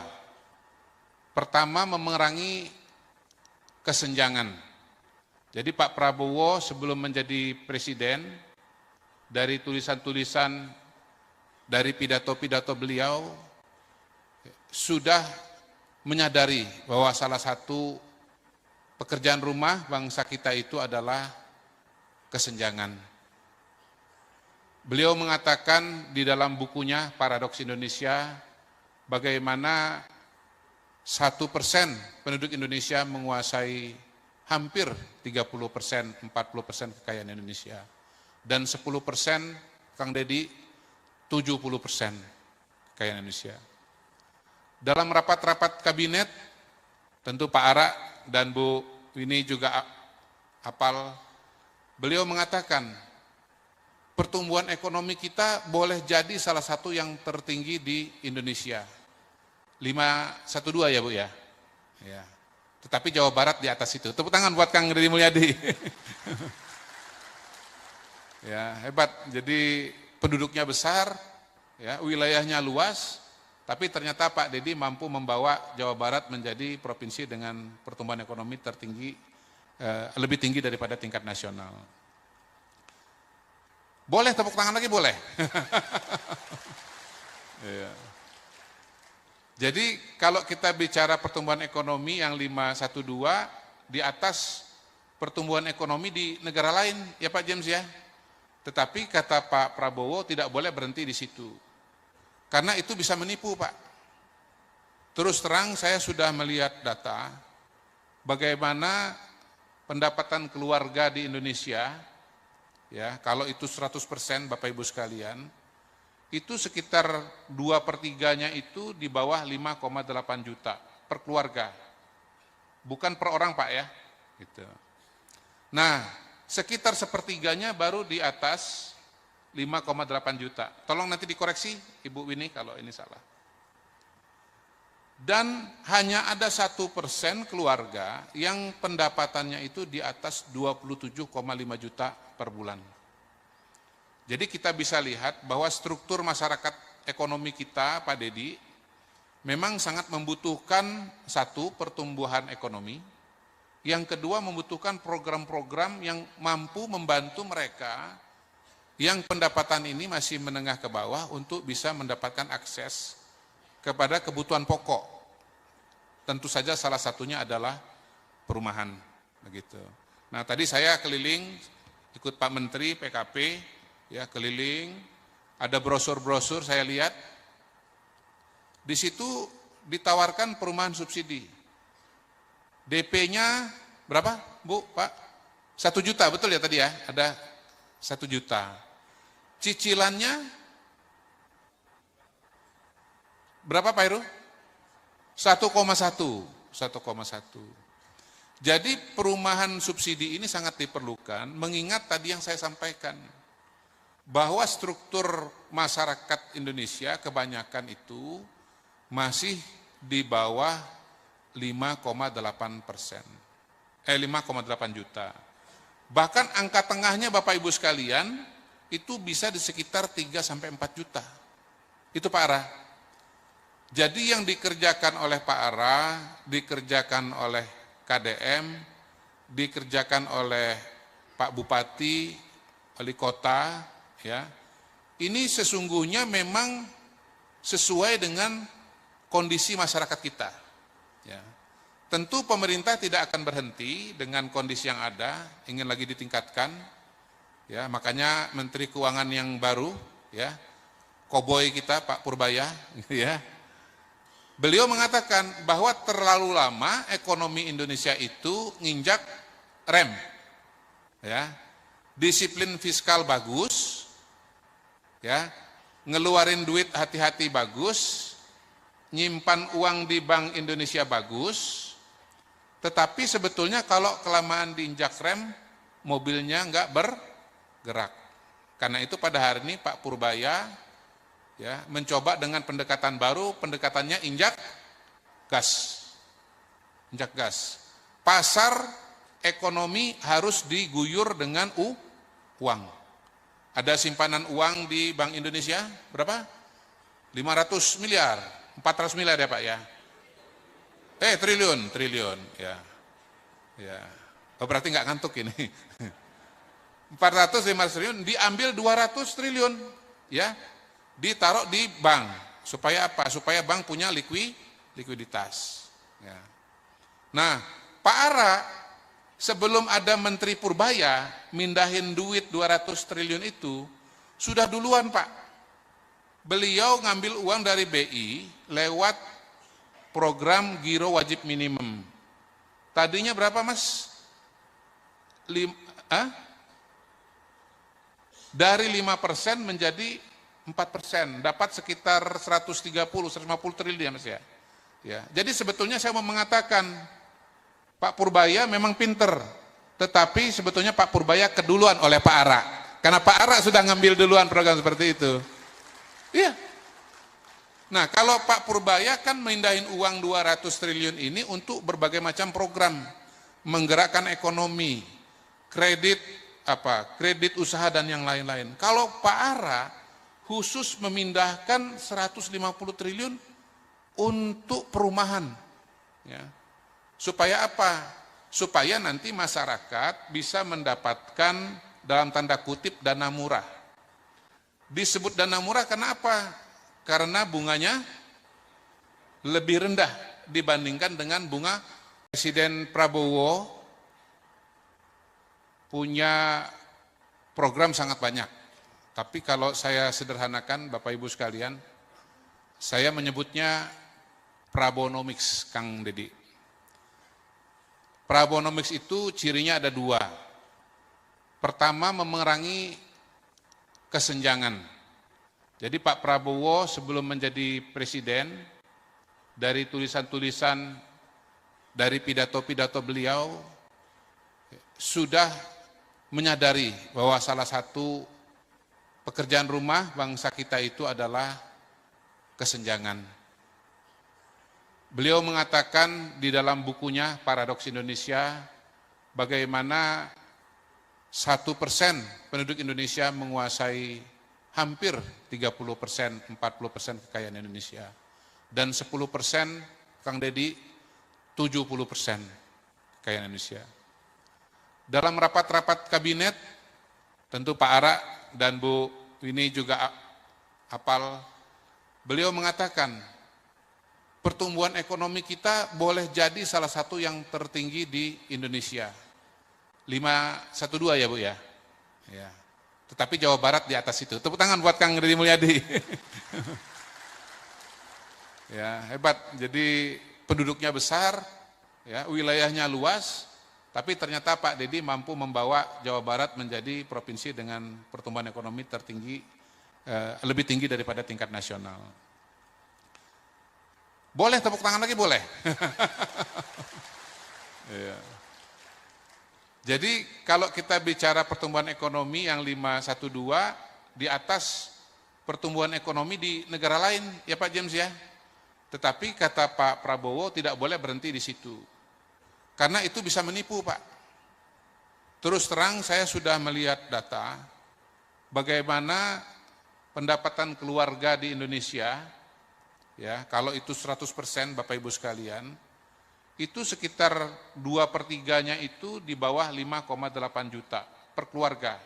Pertama, memerangi kesenjangan. Jadi Pak Prabowo sebelum menjadi presiden, dari tulisan-tulisan, dari pidato-pidato beliau, sudah menyadari bahwa salah satu pekerjaan rumah bangsa kita itu adalah kesenjangan. Beliau mengatakan di dalam bukunya Paradoks Indonesia, bagaimana 1% penduduk Indonesia menguasai hampir 30%, 40% kekayaan Indonesia. Dan 10%, Kang Deddy, 70% kekayaan Indonesia. Dalam rapat-rapat kabinet, tentu Pak Ara dan Bu Winnie juga hafal, beliau mengatakan, pertumbuhan ekonomi kita boleh jadi salah satu yang tertinggi di Indonesia. 512 ya Bu ya? Ya. Tetapi Jawa Barat di atas itu. Tepuk tangan buat Kang Deddy Mulyadi. Ya, hebat. Jadi penduduknya besar, ya, wilayahnya luas, tapi ternyata Pak Deddy mampu membawa Jawa Barat menjadi provinsi dengan pertumbuhan ekonomi tertinggi, lebih tinggi daripada tingkat nasional. Boleh tepuk tangan lagi? Boleh. Ya. Jadi kalau kita bicara pertumbuhan ekonomi yang 512 di atas pertumbuhan ekonomi di negara lain, ya Pak James ya. Tetapi kata Pak Prabowo tidak boleh berhenti di situ. Karena itu bisa menipu Pak. Terus terang saya sudah melihat data bagaimana pendapatan keluarga di Indonesia, ya kalau itu 100% Bapak Ibu sekalian, itu sekitar 2/3-nya itu di bawah 5,8 juta per keluarga. Bukan per orang Pak ya. Gitu. Nah, sekitar 1/3-nya baru di atas 5,8 juta. Tolong nanti dikoreksi Ibu Winnie kalau ini salah. Dan hanya ada 1% keluarga yang pendapatannya itu di atas 27,5 juta per bulan. Jadi kita bisa lihat bahwa struktur masyarakat ekonomi kita, Pak Deddy, memang sangat membutuhkan satu, pertumbuhan ekonomi, yang kedua membutuhkan program-program yang mampu membantu mereka yang pendapatan ini masih menengah ke bawah untuk bisa mendapatkan akses kepada kebutuhan pokok. Tentu saja salah satunya adalah perumahan. Begitu. Nah tadi saya keliling, ikut Pak Menteri PKP, ya keliling, ada brosur-brosur saya lihat, di situ ditawarkan perumahan subsidi. DP-nya berapa Bu, Pak? 1 juta, betul ya tadi ya? Ada 1 juta. Cicilannya berapa Pak Heru? 1,1. Jadi perumahan subsidi ini sangat diperlukan, mengingat tadi yang saya sampaikan, bahwa struktur masyarakat Indonesia kebanyakan itu masih di bawah 5,8%, 5,8 juta. Bahkan angka tengahnya Bapak Ibu sekalian, itu bisa di sekitar 3-4 juta. Itu Pak Ara. Jadi yang dikerjakan oleh Pak Ara, dikerjakan oleh KDM, dikerjakan oleh Pak Bupati, wali kota, ya, ini sesungguhnya memang sesuai dengan kondisi masyarakat kita. Ya. Tentu pemerintah tidak akan berhenti dengan kondisi yang ada, ingin lagi ditingkatkan. Ya, makanya Menteri Keuangan yang baru, ya, koboi kita Pak Purbaya, ya, beliau mengatakan bahwa terlalu lama ekonomi Indonesia itu nginjak rem, ya, disiplin fiskal bagus. Ya, ngeluarin duit hati-hati bagus, nyimpan uang di Bank Indonesia bagus, tetapi sebetulnya kalau kelamaan diinjak rem, mobilnya nggak bergerak. Karena itu pada hari ini Pak Purbaya, ya, mencoba dengan pendekatan baru, pendekatannya injak gas. Injak gas. Pasar ekonomi harus diguyur dengan uang. Ada simpanan uang di Bank Indonesia, berapa? 500 miliar, 400 miliar ya Pak ya? Triliun, ya. Ya. Oh, berarti nggak ngantuk ini. 400-500 triliun, diambil 200 triliun, ya, ditaruh di bank. Supaya apa? Supaya bank punya likuiditas. Ya. Nah, Pak Ara, sebelum ada Menteri Purbaya mindahin duit 200 triliun itu, Sudah duluan Pak. Beliau ngambil uang dari BI lewat program Giro Wajib Minimum. Tadinya berapa Mas? Dari 5% menjadi 4%, dapat sekitar 130-150 triliun Mas ya. Ya. Jadi sebetulnya saya mau mengatakan, Pak Purbaya memang pinter, tetapi sebetulnya Pak Purbaya keduluan oleh Pak Ara. Karena Pak Ara sudah ngambil duluan program seperti itu. Iya. Nah, kalau Pak Purbaya kan mindahin uang 200 triliun ini untuk berbagai macam program, menggerakkan ekonomi, kredit usaha dan yang lain-lain. Kalau Pak Ara khusus memindahkan 150 triliun untuk perumahan. Ya. Supaya apa? Supaya nanti masyarakat bisa mendapatkan dalam tanda kutip dana murah. Disebut dana murah kenapa? Karena bunganya lebih rendah dibandingkan dengan bunga. Presiden Prabowo punya program sangat banyak. Tapi kalau saya sederhanakan Bapak Ibu sekalian, saya menyebutnya Prabonomics, Kang Dedi. Prabonomics itu cirinya ada dua. Pertama, memerangi kesenjangan. Jadi Pak Prabowo sebelum menjadi presiden, dari tulisan-tulisan, dari pidato-pidato beliau, sudah menyadari bahwa salah satu pekerjaan rumah bangsa kita itu adalah kesenjangan. Beliau mengatakan di dalam bukunya Paradoks Indonesia, bagaimana 1% penduduk Indonesia menguasai hampir 30%, 40% kekayaan Indonesia. Dan 10%, Kang Dedi, 70% kekayaan Indonesia. Dalam rapat-rapat kabinet, tentu Pak Ara dan Bu Wini juga hafal, beliau mengatakan, pertumbuhan ekonomi kita boleh jadi salah satu yang tertinggi di Indonesia. 512 ya Bu ya? Ya. Tetapi Jawa Barat di atas itu. Tepuk tangan buat Kang Deddy Mulyadi. Ya, hebat. Jadi penduduknya besar, ya, wilayahnya luas, tapi ternyata Pak Deddy mampu membawa Jawa Barat menjadi provinsi dengan pertumbuhan ekonomi tertinggi, lebih tinggi daripada tingkat nasional. Boleh tepuk tangan lagi? Boleh. Ya. Jadi kalau kita bicara pertumbuhan ekonomi yang 512 di atas pertumbuhan ekonomi di negara lain, ya Pak James ya. Tetapi kata Pak Prabowo tidak boleh berhenti di situ. Karena itu bisa menipu Pak. Terus terang saya sudah melihat data bagaimana pendapatan keluarga di Indonesia, ya kalau itu 100% Bapak Ibu sekalian, itu sekitar 2/3-nya itu di bawah 5,8 juta per keluarga.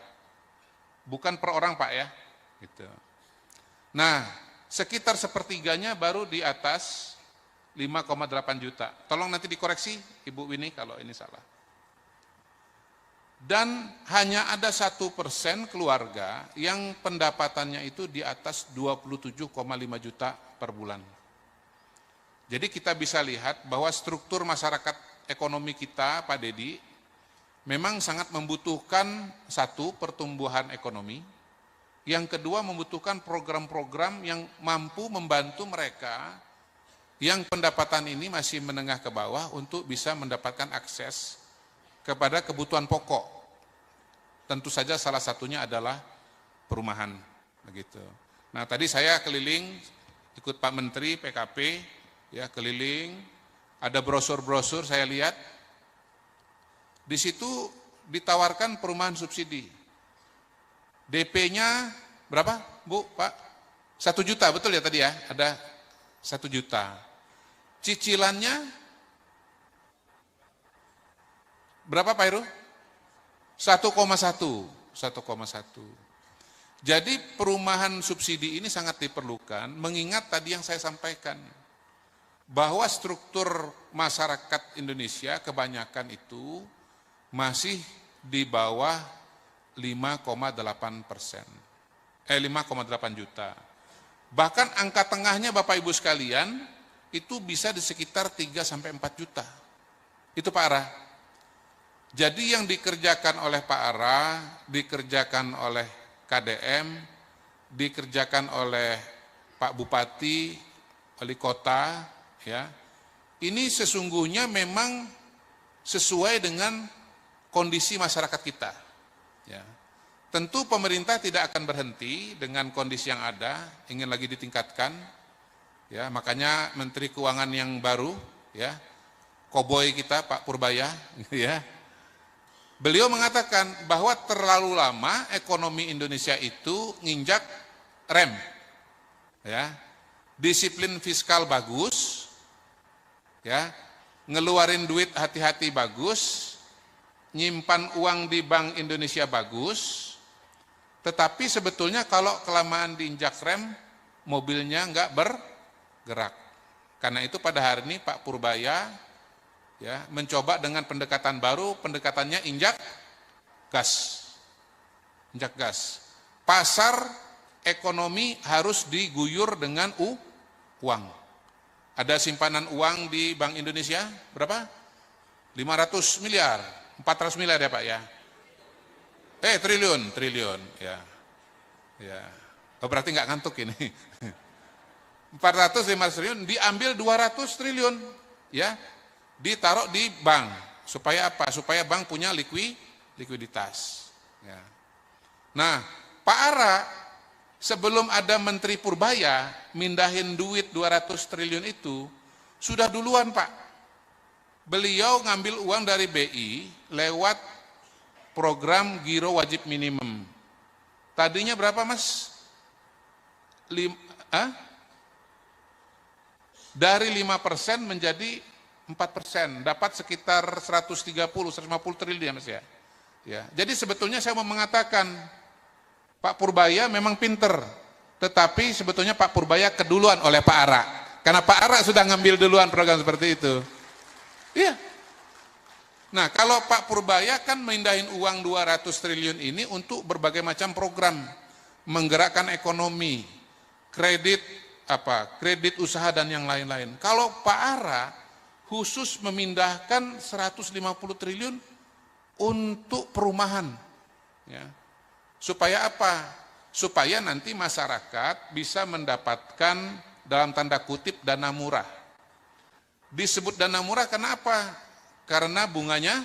Bukan per orang Pak ya. Gitu. Nah, sekitar sepertiganya baru di atas 5,8 juta. Tolong nanti dikoreksi Ibu Wini kalau ini salah. Dan hanya ada 1% keluarga yang pendapatannya itu di atas 27,5 juta per bulan. Jadi kita bisa lihat bahwa struktur masyarakat ekonomi kita, Pak Deddy, memang sangat membutuhkan satu, pertumbuhan ekonomi, yang kedua membutuhkan program-program yang mampu membantu mereka yang pendapatan ini masih menengah ke bawah untuk bisa mendapatkan akses kepada kebutuhan pokok. Tentu saja salah satunya adalah perumahan. Begitu. Nah tadi saya keliling, ikut Pak Menteri PKP, ya keliling, ada brosur-brosur saya lihat, di situ ditawarkan perumahan subsidi. DP-nya berapa Bu, Pak? 1 juta, betul ya tadi ya? Ada 1 juta. Cicilannya berapa Pak Heru? 1,1. Jadi perumahan subsidi ini sangat diperlukan, mengingat tadi yang saya sampaikan, bahwa struktur masyarakat Indonesia kebanyakan itu masih di bawah 5,8%. 5,8 juta. Bahkan angka tengahnya Bapak Ibu sekalian, itu bisa di sekitar 3 sampai 4 juta. Itu Pak Ara. Jadi yang dikerjakan oleh Pak Ara, dikerjakan oleh KDM, dikerjakan oleh Pak Bupati, Wali Kota, ya. Ini sesungguhnya memang sesuai dengan kondisi masyarakat kita. Ya. Tentu pemerintah tidak akan berhenti dengan kondisi yang ada, ingin lagi ditingkatkan. Ya, makanya Menteri Keuangan yang baru, ya, koboi kita Pak Purbaya, ya. Beliau mengatakan bahwa terlalu lama ekonomi Indonesia itu nginjak rem. Ya. Disiplin fiskal bagus, ya. Ngeluarin duit hati-hati bagus, nyimpan uang di Bank Indonesia bagus, tetapi sebetulnya kalau kelamaan diinjak rem, mobilnya nggak bergerak. Karena itu pada hari ini Pak Purbaya, ya, mencoba dengan pendekatan baru, pendekatannya injak gas. Injak gas. Pasar ekonomi harus diguyur dengan uang. Ada simpanan uang di Bank Indonesia, berapa? 500 miliar, 400 miliar ya Pak ya? Triliun, ya. Ya. Oh, berarti nggak ngantuk ini. 400-500 triliun, diambil 200 triliun, ya. Ditaruh di bank. Supaya apa? Supaya bank punya likuiditas. Ya. Nah, Pak Ara, sebelum ada Menteri Purbaya, mindahin duit 200 triliun itu, sudah duluan Pak. Beliau ngambil uang dari BI lewat program Giro Wajib Minimum. Tadinya berapa Mas? Dari 5% menjadi 4%, dapat sekitar 130-150 triliun ya Mas ya. Ya. Jadi sebetulnya saya mau mengatakan, Pak Purbaya memang pinter, tetapi sebetulnya Pak Purbaya keduluan oleh Pak Ara. Karena Pak Ara sudah ngambil duluan program seperti itu. Iya. Nah, kalau Pak Purbaya kan mindahin uang 200 triliun ini untuk berbagai macam program, menggerakkan ekonomi, kredit usaha dan yang lain-lain. Kalau Pak Ara khusus memindahkan 150 triliun untuk perumahan. Ya. Supaya apa? Supaya nanti masyarakat bisa mendapatkan dalam tanda kutip dana murah. Disebut dana murah kenapa? Karena bunganya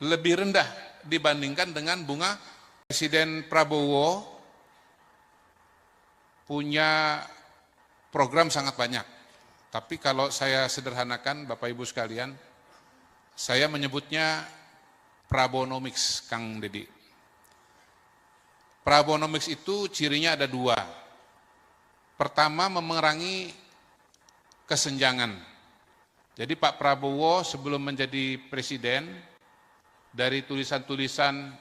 lebih rendah dibandingkan dengan bunga. Presiden Prabowo punya program sangat banyak. Tapi kalau saya sederhanakan Bapak Ibu sekalian, saya menyebutnya Prabonomics, Kang Dedi. Prabonomics itu cirinya ada 2. Pertama, memerangi kesenjangan. Jadi Pak Prabowo sebelum menjadi presiden, dari tulisan-tulisan,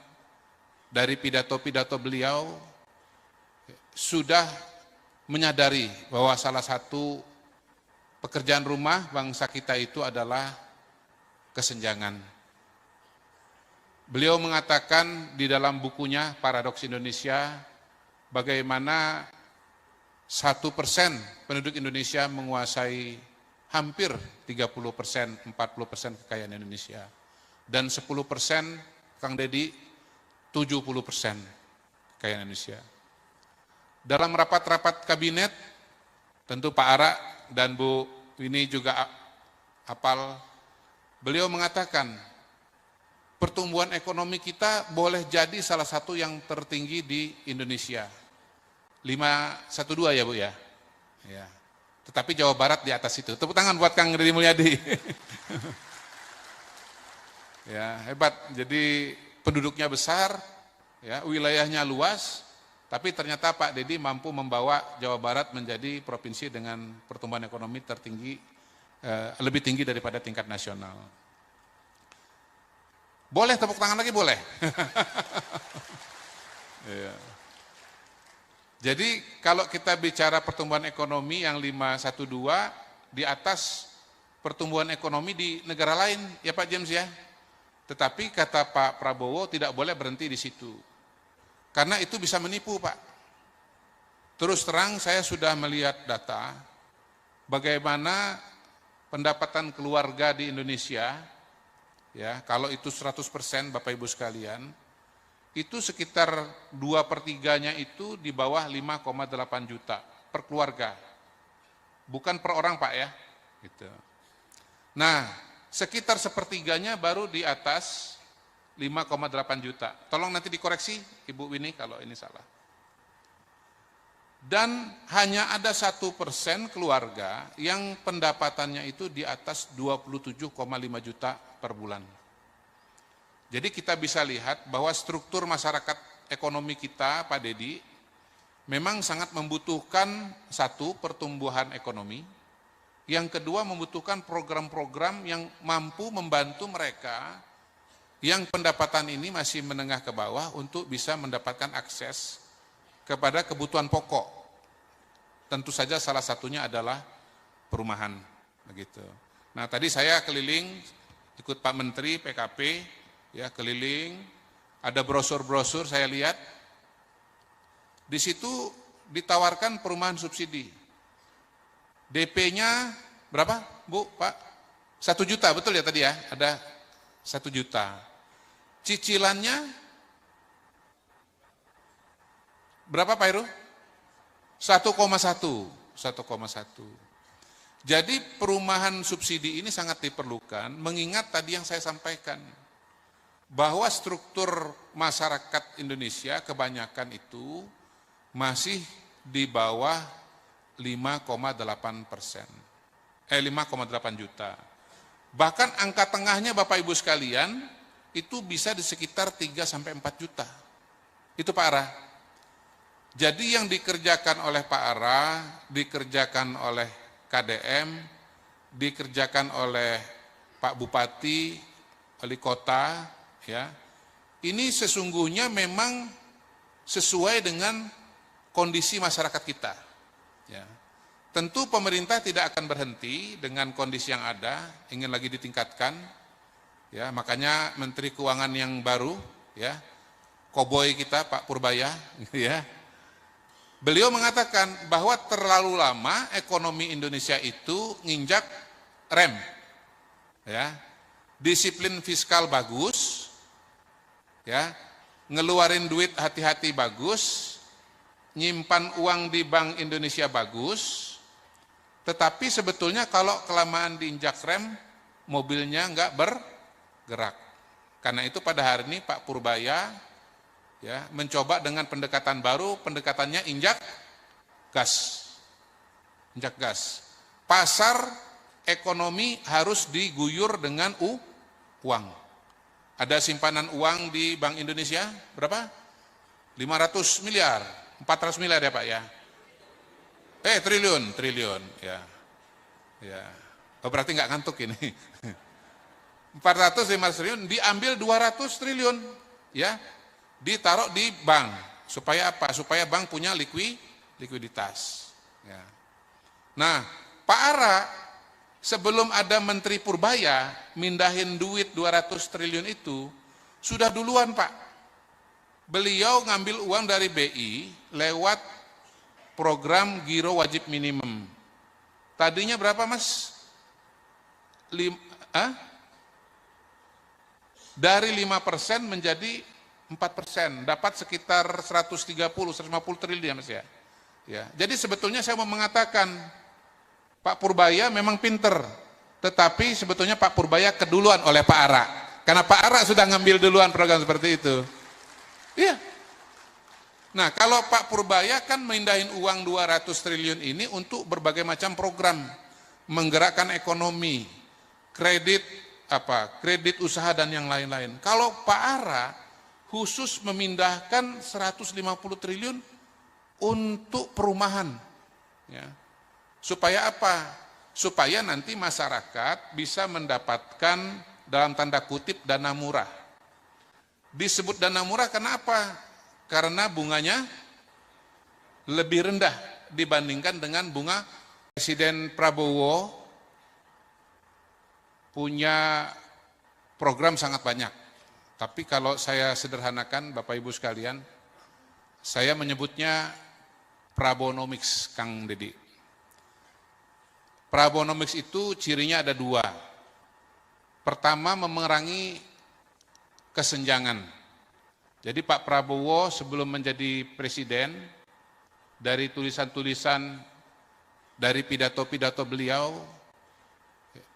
dari pidato-pidato beliau, sudah menyadari bahwa salah satu pekerjaan rumah bangsa kita itu adalah kesenjangan. Beliau mengatakan di dalam bukunya Paradoks Indonesia, bagaimana 1% penduduk Indonesia menguasai hampir 30%, 40% kekayaan Indonesia. Dan 10%, Kang Dedi, 70% kekayaan Indonesia. Dalam rapat-rapat kabinet, tentu Pak Ara dan Bu Wini juga hafal, beliau mengatakan, pertumbuhan ekonomi kita boleh jadi salah satu yang tertinggi di Indonesia. 512 ya Bu ya? Ya. Tetapi Jawa Barat di atas itu. Tepuk tangan buat Kang Deddy Mulyadi. Ya, hebat. Jadi penduduknya besar, ya, wilayahnya luas, tapi ternyata Pak Deddy mampu membawa Jawa Barat menjadi provinsi dengan pertumbuhan ekonomi tertinggi, lebih tinggi daripada tingkat nasional. Boleh tepuk tangan lagi? Boleh. Ya. Jadi kalau kita bicara pertumbuhan ekonomi yang 512 di atas pertumbuhan ekonomi di negara lain, ya Pak James ya. Tetapi kata Pak Prabowo tidak boleh berhenti di situ. Karena itu bisa menipu, Pak. Terus terang saya sudah melihat data bagaimana pendapatan keluarga di Indonesia, ya, kalau itu 100% Bapak Ibu sekalian, itu sekitar 2/3-nya itu di bawah 5,8 juta per keluarga. Bukan per orang, Pak, ya. Gitu. Nah, sekitar sepertiganya baru di atas 5,8 juta. Tolong nanti dikoreksi, Ibu Winnie, kalau ini salah. Dan hanya ada 1% keluarga yang pendapatannya itu di atas 27,5 juta per bulan. Jadi kita bisa lihat bahwa struktur masyarakat ekonomi kita, Pak Dedi, memang sangat membutuhkan satu, pertumbuhan ekonomi. Yang kedua, membutuhkan program-program yang mampu membantu mereka yang pendapatan ini masih menengah ke bawah untuk bisa mendapatkan akses kepada kebutuhan pokok. Tentu saja salah satunya adalah perumahan, begitu. Nah, tadi saya keliling ikut Pak Menteri PKP, ya, keliling, ada brosur-brosur saya lihat. Di situ ditawarkan perumahan subsidi. DP-nya berapa, Bu, Pak? 1 juta, betul ya tadi ya? Ada 1 juta. Cicilannya berapa, Pak Heru? 1,1. Jadi perumahan subsidi ini sangat diperlukan, mengingat tadi yang saya sampaikan, bahwa struktur masyarakat Indonesia kebanyakan itu masih di bawah 5,8%. 5,8 juta. Bahkan angka tengahnya Bapak Ibu sekalian, itu bisa di sekitar 3-4 juta. Itu Pak Ara. Jadi yang dikerjakan oleh Pak Ara, dikerjakan oleh KDM, dikerjakan oleh Pak Bupati, wali kota, ya. Ini sesungguhnya memang sesuai dengan kondisi masyarakat kita. Ya. Tentu pemerintah tidak akan berhenti dengan kondisi yang ada, ingin lagi ditingkatkan. Ya, makanya Menteri Keuangan yang baru, ya, koboi kita Pak Purbaya, ya. Beliau mengatakan bahwa terlalu lama ekonomi Indonesia itu nginjak rem. Ya. Disiplin fiskal bagus, ya. Ngeluarin duit hati-hati bagus, nyimpan uang di Bank Indonesia bagus, tetapi sebetulnya kalau kelamaan diinjak rem, mobilnya nggak bergerak. Karena itu pada hari ini Pak Purbaya, ya, mencoba dengan pendekatan baru, pendekatannya injak gas. Injak gas. Pasar ekonomi harus diguyur dengan uang. Ada simpanan uang di Bank Indonesia, berapa? 500 miliar, 400 miliar ya Pak ya? Triliun, ya. Ya. Oh, berarti nggak ngantuk ini. 400-500 triliun, diambil 200 triliun, ya. Ditaruh di bank. Supaya apa? Supaya bank punya likuiditas. Ya. Nah, Pak Ara, sebelum ada Menteri Purbaya, mindahin duit 200 triliun itu, sudah duluan Pak. Beliau ngambil uang dari BI lewat program Giro Wajib Minimum. Tadinya berapa Mas? Dari 5% menjadi 4%, dapat sekitar 130-150 triliun Mas ya. Ya. Jadi sebetulnya saya mau mengatakan, Pak Purbaya memang pinter, tetapi sebetulnya Pak Purbaya keduluan oleh Pak Ara. Karena Pak Ara sudah ngambil duluan program seperti itu. Iya. Nah, kalau Pak Purbaya kan mindahin uang 200 triliun ini untuk berbagai macam program, menggerakkan ekonomi, kredit usaha dan yang lain-lain. Kalau Pak Ara khusus memindahkan 150 triliun untuk perumahan. Ya. Supaya apa? Supaya nanti masyarakat bisa mendapatkan dalam tanda kutip dana murah. Disebut dana murah kenapa? Karena bunganya lebih rendah dibandingkan dengan bunga. Presiden Prabowo punya program sangat banyak. Tapi kalau saya sederhanakan Bapak Ibu sekalian, Saya menyebutnya Prabonomics, Kang Dedi. Prabonomics itu cirinya ada dua. Pertama, memerangi kesenjangan. Jadi Pak Prabowo sebelum menjadi presiden, dari tulisan-tulisan, dari pidato-pidato beliau,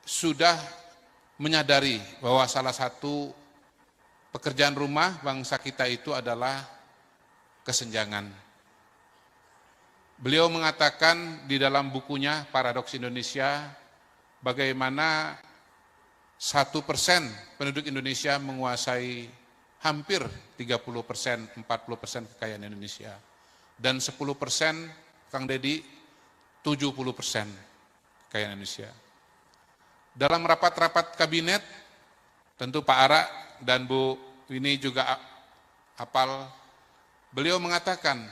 sudah menyadari bahwa salah satu pekerjaan rumah bangsa kita itu adalah kesenjangan. Beliau mengatakan di dalam bukunya Paradoks Indonesia, bagaimana 1% penduduk Indonesia menguasai hampir 30%, 40% kekayaan Indonesia. Dan 10%, Kang Dedi, 70% kekayaan Indonesia. Dalam rapat-rapat kabinet, tentu Pak Ara dan Bu Winnie juga hafal, beliau mengatakan,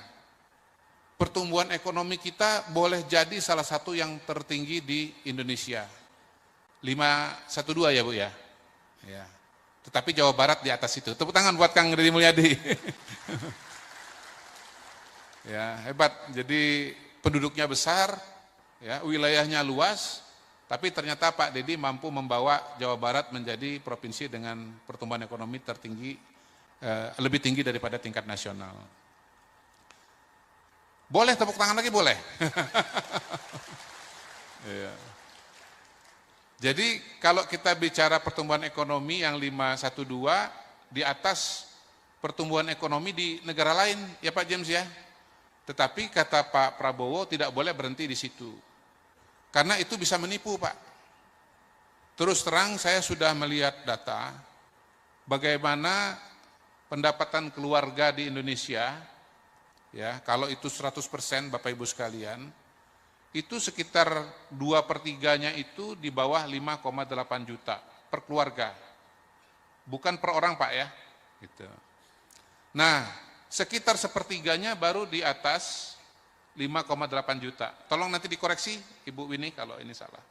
pertumbuhan ekonomi kita boleh jadi salah satu yang tertinggi di Indonesia. 512 ya Bu ya? Ya. Tetapi Jawa Barat di atas itu. Tepuk tangan buat Kang Deddy Mulyadi. Ya, hebat. Jadi penduduknya besar, ya, wilayahnya luas, tapi ternyata Pak Deddy mampu membawa Jawa Barat menjadi provinsi dengan pertumbuhan ekonomi tertinggi, lebih tinggi daripada tingkat nasional. Boleh tepuk tangan lagi? Boleh. Ya. Jadi kalau kita bicara pertumbuhan ekonomi yang 512 di atas pertumbuhan ekonomi di negara lain, ya Pak James ya. Tetapi kata Pak Prabowo tidak boleh berhenti di situ. Karena itu bisa menipu Pak. Terus terang saya sudah melihat data bagaimana pendapatan keluarga di Indonesia, ya kalau itu 100% Bapak Ibu sekalian, itu sekitar 2/3-nya itu di bawah 5,8 juta per keluarga. Bukan per orang Pak ya. Gitu. Nah, sekitar 1/3-nya baru di atas 5,8 juta. Tolong nanti dikoreksi Ibu Winnie kalau ini salah.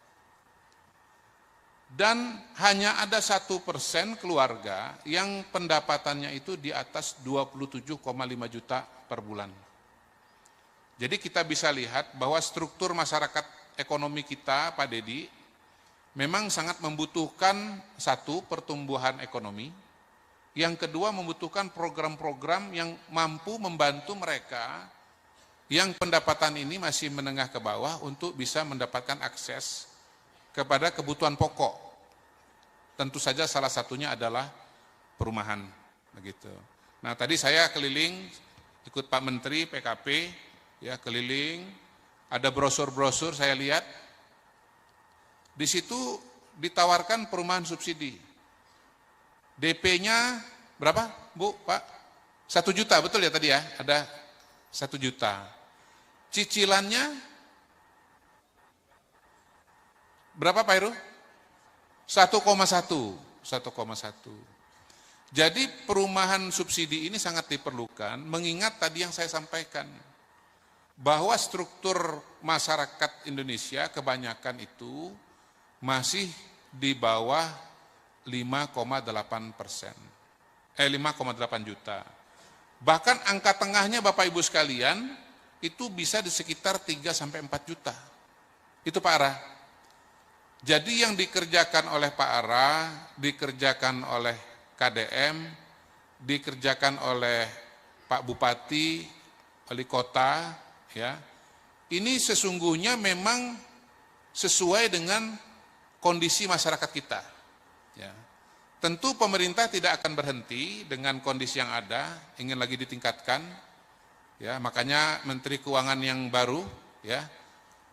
Dan hanya ada 1% keluarga yang pendapatannya itu di atas 27,5 juta per bulan. Jadi kita bisa lihat bahwa struktur masyarakat ekonomi kita, Pak Deddy, memang sangat membutuhkan satu, pertumbuhan ekonomi, yang kedua membutuhkan program-program yang mampu membantu mereka yang pendapatan ini masih menengah ke bawah untuk bisa mendapatkan akses kepada kebutuhan pokok. Tentu saja salah satunya adalah perumahan. Begitu. Nah tadi saya keliling, ikut Pak Menteri PKP, ya keliling, ada brosur-brosur saya lihat, di situ ditawarkan perumahan subsidi. DP-nya berapa Bu, Pak? 1 juta, betul ya tadi ya? Ada 1 juta. Cicilannya berapa Pak Heru? 1,1. Jadi perumahan subsidi ini sangat diperlukan, mengingat tadi yang saya sampaikan, bahwa struktur masyarakat Indonesia kebanyakan itu masih di bawah 5,8%, 5,8 juta. Bahkan angka tengahnya Bapak Ibu sekalian itu bisa di sekitar 3-4 juta. Itu Pak Ara. Jadi yang dikerjakan oleh Pak Ara, dikerjakan oleh KDM, dikerjakan oleh Pak Bupati, wali kota, ya, ini sesungguhnya memang sesuai dengan kondisi masyarakat kita. Ya. Tentu pemerintah tidak akan berhenti dengan kondisi yang ada, ingin lagi ditingkatkan. Ya, makanya Menteri Keuangan yang baru, ya,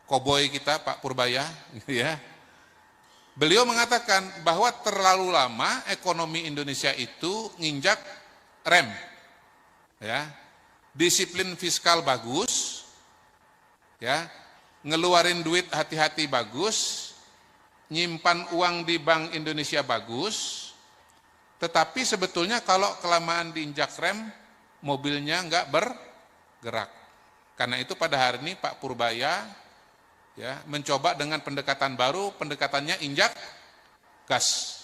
koboi kita Pak Purbaya, ya, beliau mengatakan bahwa terlalu lama ekonomi Indonesia itu nginjak rem, ya, disiplin fiskal bagus. Ya, ngeluarin duit hati-hati bagus, nyimpan uang di Bank Indonesia bagus, tetapi sebetulnya kalau kelamaan diinjak rem, mobilnya nggak bergerak. Karena itu pada hari ini Pak Purbaya ya mencoba dengan pendekatan baru, pendekatannya injak gas.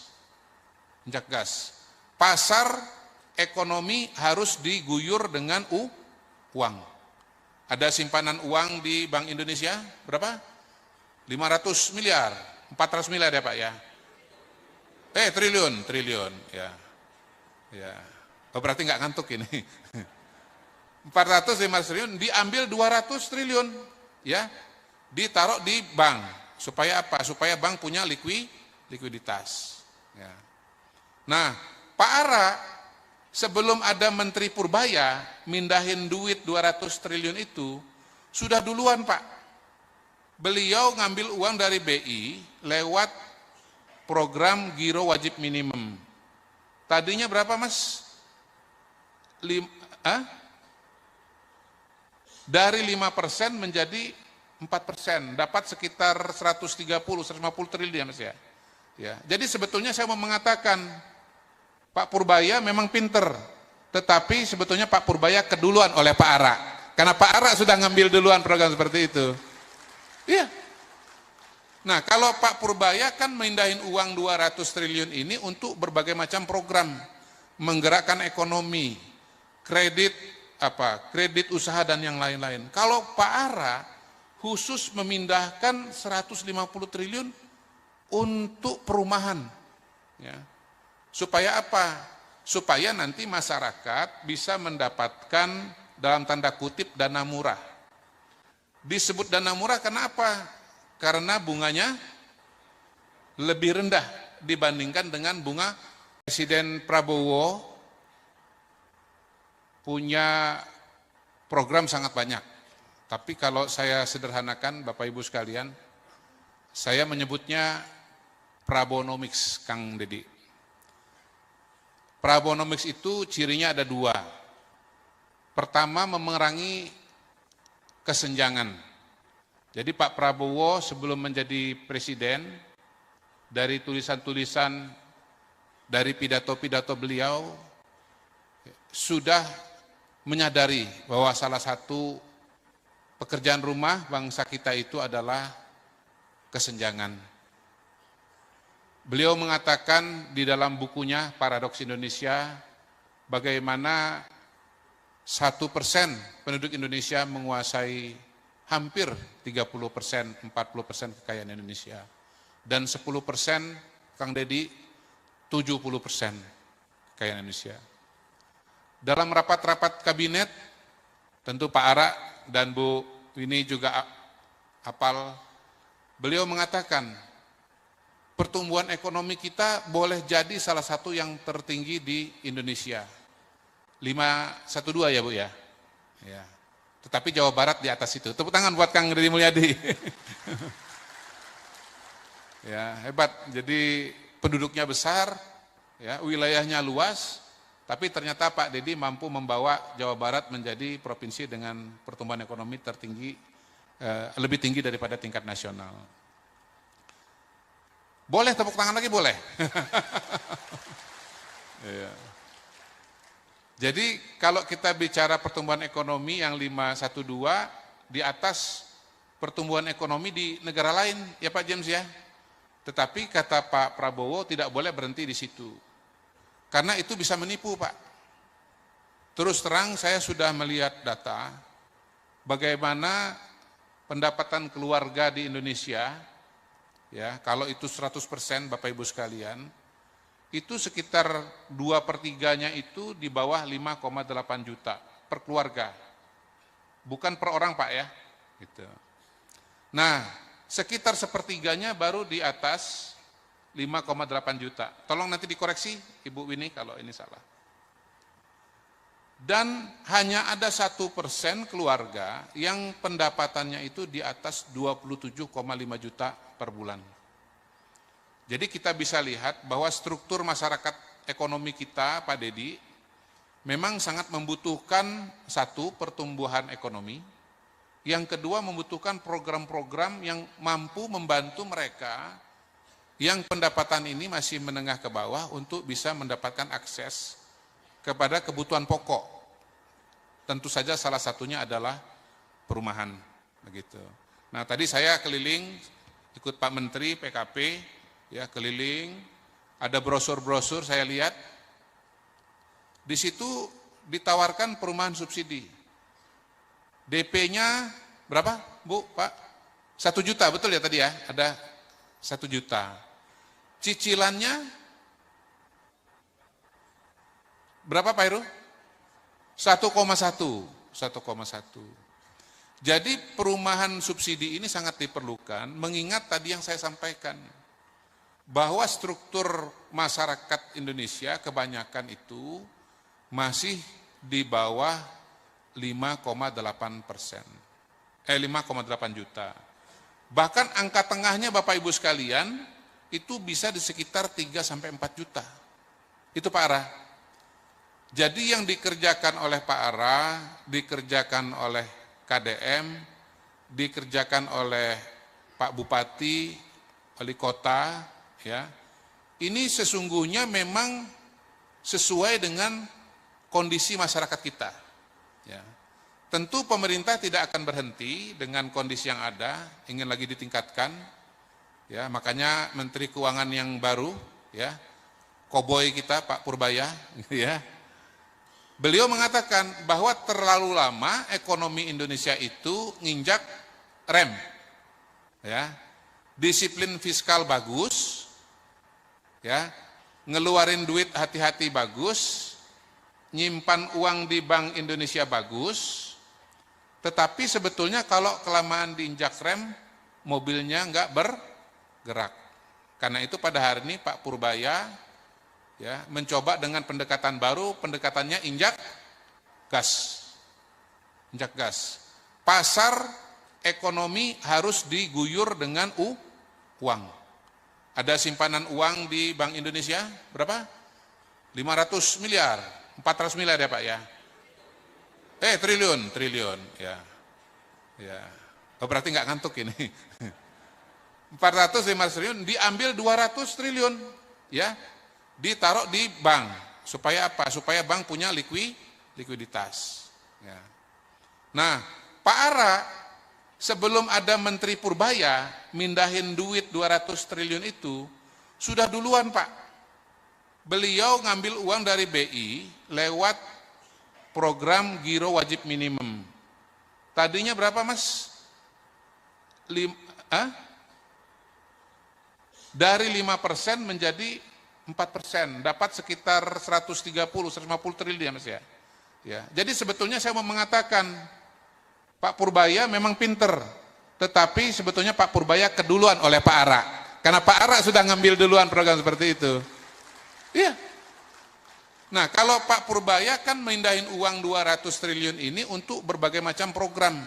Injak gas. Pasar ekonomi harus diguyur dengan uang. Ada simpanan uang di Bank Indonesia berapa? 500 miliar, 400 miliar ya Pak ya. Triliun ya. Ya. Oh, berarti nggak ngantuk ini. 400 500 triliun diambil 200 triliun ya. Ditaruh di bank. Supaya apa? Supaya bank punya likuiditas. Ya. Nah, Pak Ara sebelum ada Menteri Purbaya mindahin duit 200 triliun itu sudah duluan Pak. Beliau ngambil uang dari BI lewat program Giro Wajib Minimum. Tadinya berapa Mas? Dari 5% menjadi 4%, dapat sekitar 130-150 triliun Mas ya. Ya. Jadi sebetulnya saya mau mengatakan Pak Purbaya memang pinter, tetapi sebetulnya Pak Purbaya keduluan oleh Pak Ara. Karena Pak Ara sudah ngambil duluan program seperti itu. Iya. Nah, kalau Pak Purbaya kan mindahin uang 200 triliun ini untuk berbagai macam program, menggerakkan ekonomi, kredit usaha dan yang lain-lain. Kalau Pak Ara khusus memindahkan 150 triliun untuk perumahan. Ya. Supaya apa? Supaya nanti masyarakat bisa mendapatkan dalam tanda kutip dana murah. Disebut dana murah kenapa? Karena bunganya lebih rendah dibandingkan dengan bunga. Presiden Prabowo punya program sangat banyak. Tapi kalau saya sederhanakan Bapak Ibu sekalian, saya menyebutnya Prabonomics, Kang Dedi. Prabonomics itu cirinya ada dua. Pertama, memerangi kesenjangan. Jadi Pak Prabowo sebelum menjadi presiden, dari tulisan-tulisan, dari pidato-pidato beliau, sudah menyadari bahwa salah satu pekerjaan rumah bangsa kita itu adalah kesenjangan. Beliau mengatakan di dalam bukunya Paradoks Indonesia, bagaimana 1% penduduk Indonesia menguasai hampir 30%, 40% kekayaan Indonesia. Dan 10%, Kang Dedi, 70% kekayaan Indonesia. Dalam rapat-rapat kabinet, tentu Pak Ara dan Bu Winnie juga hafal, beliau mengatakan, pertumbuhan ekonomi kita boleh jadi salah satu yang tertinggi di Indonesia. 512 ya Bu ya? Ya. Tetapi Jawa Barat di atas itu. Tepuk tangan buat Kang Deddy Mulyadi. Ya, hebat. Jadi penduduknya besar, ya, wilayahnya luas, tapi ternyata Pak Deddy mampu membawa Jawa Barat menjadi provinsi dengan pertumbuhan ekonomi tertinggi, lebih tinggi daripada tingkat nasional. Boleh tepuk tangan lagi? Boleh. Ya. Jadi kalau kita bicara pertumbuhan ekonomi yang 512 di atas pertumbuhan ekonomi di negara lain, ya Pak James ya. Tetapi kata Pak Prabowo tidak boleh berhenti di situ. Karena itu bisa menipu Pak. Terus terang saya sudah melihat data bagaimana pendapatan keluarga di Indonesia, ya kalau itu 100% Bapak Ibu sekalian, itu sekitar 2/3-nya itu di bawah 5,8 juta per keluarga. Bukan per orang Pak ya. Gitu. Nah, sekitar sepertiganya baru di atas 5,8 juta. Tolong nanti dikoreksi Ibu Winnie kalau ini salah. Dan hanya ada 1% keluarga yang pendapatannya itu di atas 27,5 juta per bulan. Jadi kita bisa lihat bahwa struktur masyarakat ekonomi kita, Pak Deddy, memang sangat membutuhkan satu, pertumbuhan ekonomi, yang kedua membutuhkan program-program yang mampu membantu mereka yang pendapatan ini masih menengah ke bawah untuk bisa mendapatkan akses kepada kebutuhan pokok. Tentu saja salah satunya adalah perumahan. Begitu. Nah tadi saya keliling, ikut Pak Menteri PKP, ya keliling, ada brosur-brosur saya lihat, di situ ditawarkan perumahan subsidi. DP-nya berapa, Bu, Pak? 1 juta, betul ya tadi ya? Ada 1 juta. Cicilannya berapa Pak Heru? 1,1. Jadi perumahan subsidi ini sangat diperlukan, mengingat tadi yang saya sampaikan, bahwa struktur masyarakat Indonesia kebanyakan itu masih di bawah 5,8%, 5,8 juta. Bahkan angka tengahnya Bapak Ibu sekalian, itu bisa di sekitar 3-4 juta. Itu Pak Ara. Jadi yang dikerjakan oleh Pak Ara, dikerjakan oleh KDM, dikerjakan oleh Pak Bupati, Wali Kota, ya. Ini sesungguhnya memang sesuai dengan kondisi masyarakat kita. Ya. Tentu pemerintah tidak akan berhenti dengan kondisi yang ada, ingin lagi ditingkatkan. Ya, makanya Menteri Keuangan yang baru, ya, koboi kita Pak Purbaya, ya. Beliau mengatakan bahwa terlalu lama ekonomi Indonesia itu nginjak rem. Ya. Disiplin fiskal bagus, ya. Ngeluarin duit hati-hati bagus, nyimpan uang di Bank Indonesia bagus, tetapi sebetulnya kalau kelamaan diinjak rem, mobilnya nggak bergerak. Karena itu pada hari ini Pak Purbaya, ya, mencoba dengan pendekatan baru, pendekatannya injak gas. Injak gas. Pasar ekonomi harus diguyur dengan uang. Ada simpanan uang di Bank Indonesia, berapa? 500 miliar, 400 miliar ya Pak ya? Triliun, ya. Ya. Oh, berarti nggak ngantuk ini. 400-500 triliun, diambil 200 triliun, ya. Ditaruh di bank, supaya apa? Supaya bank punya likuiditas. Ya. Nah, Pak Ara, sebelum ada Menteri Purbaya, mindahin duit 200 triliun itu, sudah duluan Pak. Beliau ngambil uang dari BI lewat program Giro Wajib Minimum. Tadinya berapa Mas? Dari 5% menjadi 4%, dapat sekitar 130-150 triliun ya Mas ya. Ya. Jadi sebetulnya saya mau mengatakan, Pak Purbaya memang pinter, tetapi sebetulnya Pak Purbaya keduluan oleh Pak Ara. Karena Pak Ara sudah ngambil duluan program seperti itu. Iya. Nah, kalau Pak Purbaya kan mindahin uang 200 triliun ini untuk berbagai macam program,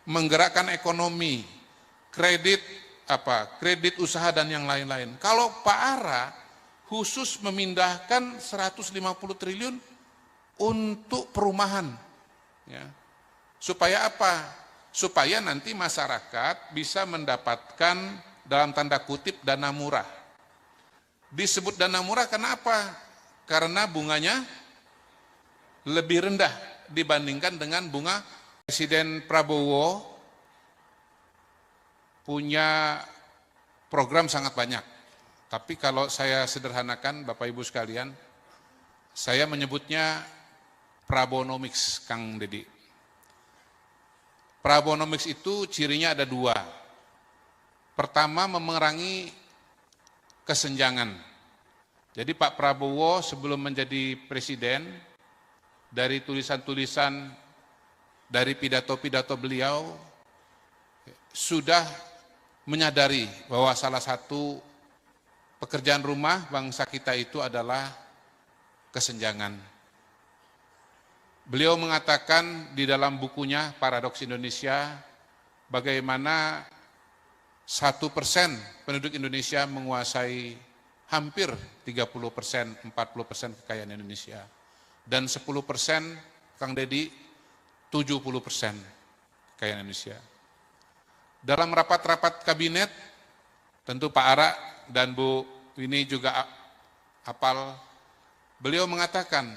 menggerakkan ekonomi, kredit usaha dan yang lain-lain. Kalau Pak Ara khusus memindahkan 150 triliun untuk perumahan. Ya. Supaya apa? Supaya nanti masyarakat bisa mendapatkan dalam tanda kutip dana murah. Disebut dana murah kenapa? Karena bunganya lebih rendah dibandingkan dengan bunga. Presiden Prabowo punya program sangat banyak. Tapi kalau saya sederhanakan Bapak Ibu sekalian, saya menyebutnya Prabonomics, Kang Dedi. Prabonomics itu cirinya ada 2. Pertama, memerangi kesenjangan. Jadi Pak Prabowo sebelum menjadi presiden, dari tulisan-tulisan, dari pidato-pidato beliau, sudah menyadari bahwa salah satu pekerjaan rumah bangsa kita itu adalah kesenjangan. Beliau mengatakan di dalam bukunya Paradoks Indonesia, bagaimana 1% penduduk Indonesia menguasai hampir 30%, 40% kekayaan Indonesia. Dan 10%, Kang Dedi, 70% kekayaan Indonesia. Dalam rapat-rapat kabinet, tentu Pak Ara dan Bu Wini juga hafal, beliau mengatakan,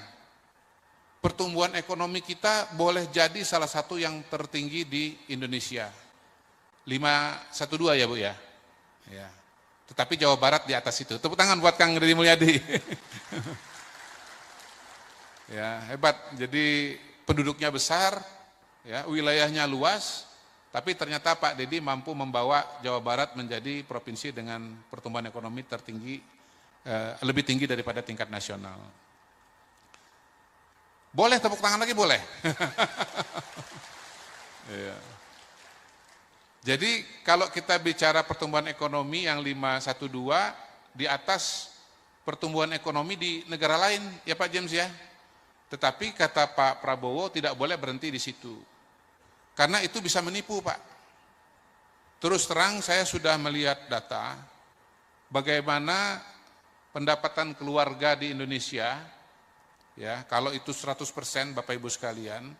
pertumbuhan ekonomi kita boleh jadi salah satu yang tertinggi di Indonesia. 512 ya Bu ya? Ya. Tetapi Jawa Barat di atas itu. Tepuk tangan buat Kang Deddy Mulyadi. Ya, hebat. Jadi penduduknya besar, ya, wilayahnya luas, tapi ternyata Pak Dedi mampu membawa Jawa Barat menjadi provinsi dengan pertumbuhan ekonomi tertinggi, lebih tinggi daripada tingkat nasional. Boleh tepuk tangan lagi, boleh. Ya. Jadi kalau kita bicara pertumbuhan ekonomi yang 512 di atas pertumbuhan ekonomi di negara lain, ya Pak James ya. Tetapi kata Pak Prabowo tidak boleh berhenti di situ. Karena itu bisa menipu, Pak. Terus terang saya sudah melihat data bagaimana pendapatan keluarga di Indonesia, ya, kalau itu 100% Bapak Ibu sekalian,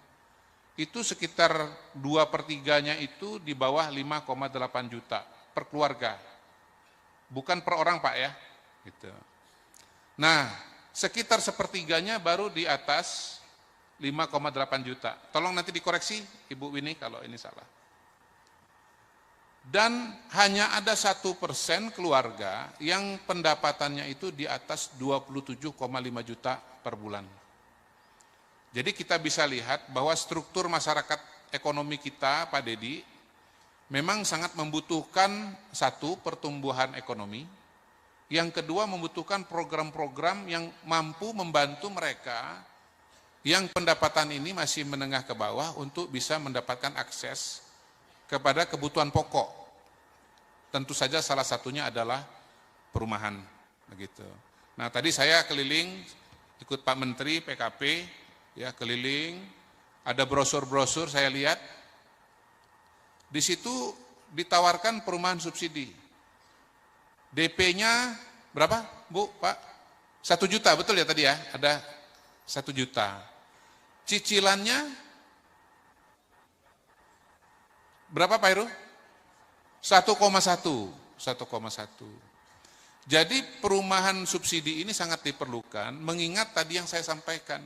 itu sekitar 2/3-nya itu di bawah 5,8 juta per keluarga. Bukan per orang, Pak ya. Gitu. Nah, sekitar sepertiganya baru di atas 5,8 juta. Tolong nanti dikoreksi Ibu Winnie kalau ini salah. Dan hanya ada 1% keluarga yang pendapatannya itu di atas 27,5 juta per bulan. Jadi kita bisa lihat bahwa struktur masyarakat ekonomi kita, Pak Dedi, memang sangat membutuhkan satu, pertumbuhan ekonomi. Yang kedua, membutuhkan program-program yang mampu membantu mereka yang pendapatan ini masih menengah ke bawah untuk bisa mendapatkan akses kepada kebutuhan pokok. Tentu saja salah satunya adalah perumahan. Begitu. Nah, tadi saya keliling, ikut Pak Menteri PKP, ya, keliling, ada brosur-brosur saya lihat, di situ ditawarkan perumahan subsidi. DP-nya berapa, Bu, Pak? 1 juta, betul ya tadi ya? Ada 1 juta. Cicilannya berapa Pak Heru? 1,1. Jadi perumahan subsidi ini sangat diperlukan, mengingat tadi yang saya sampaikan,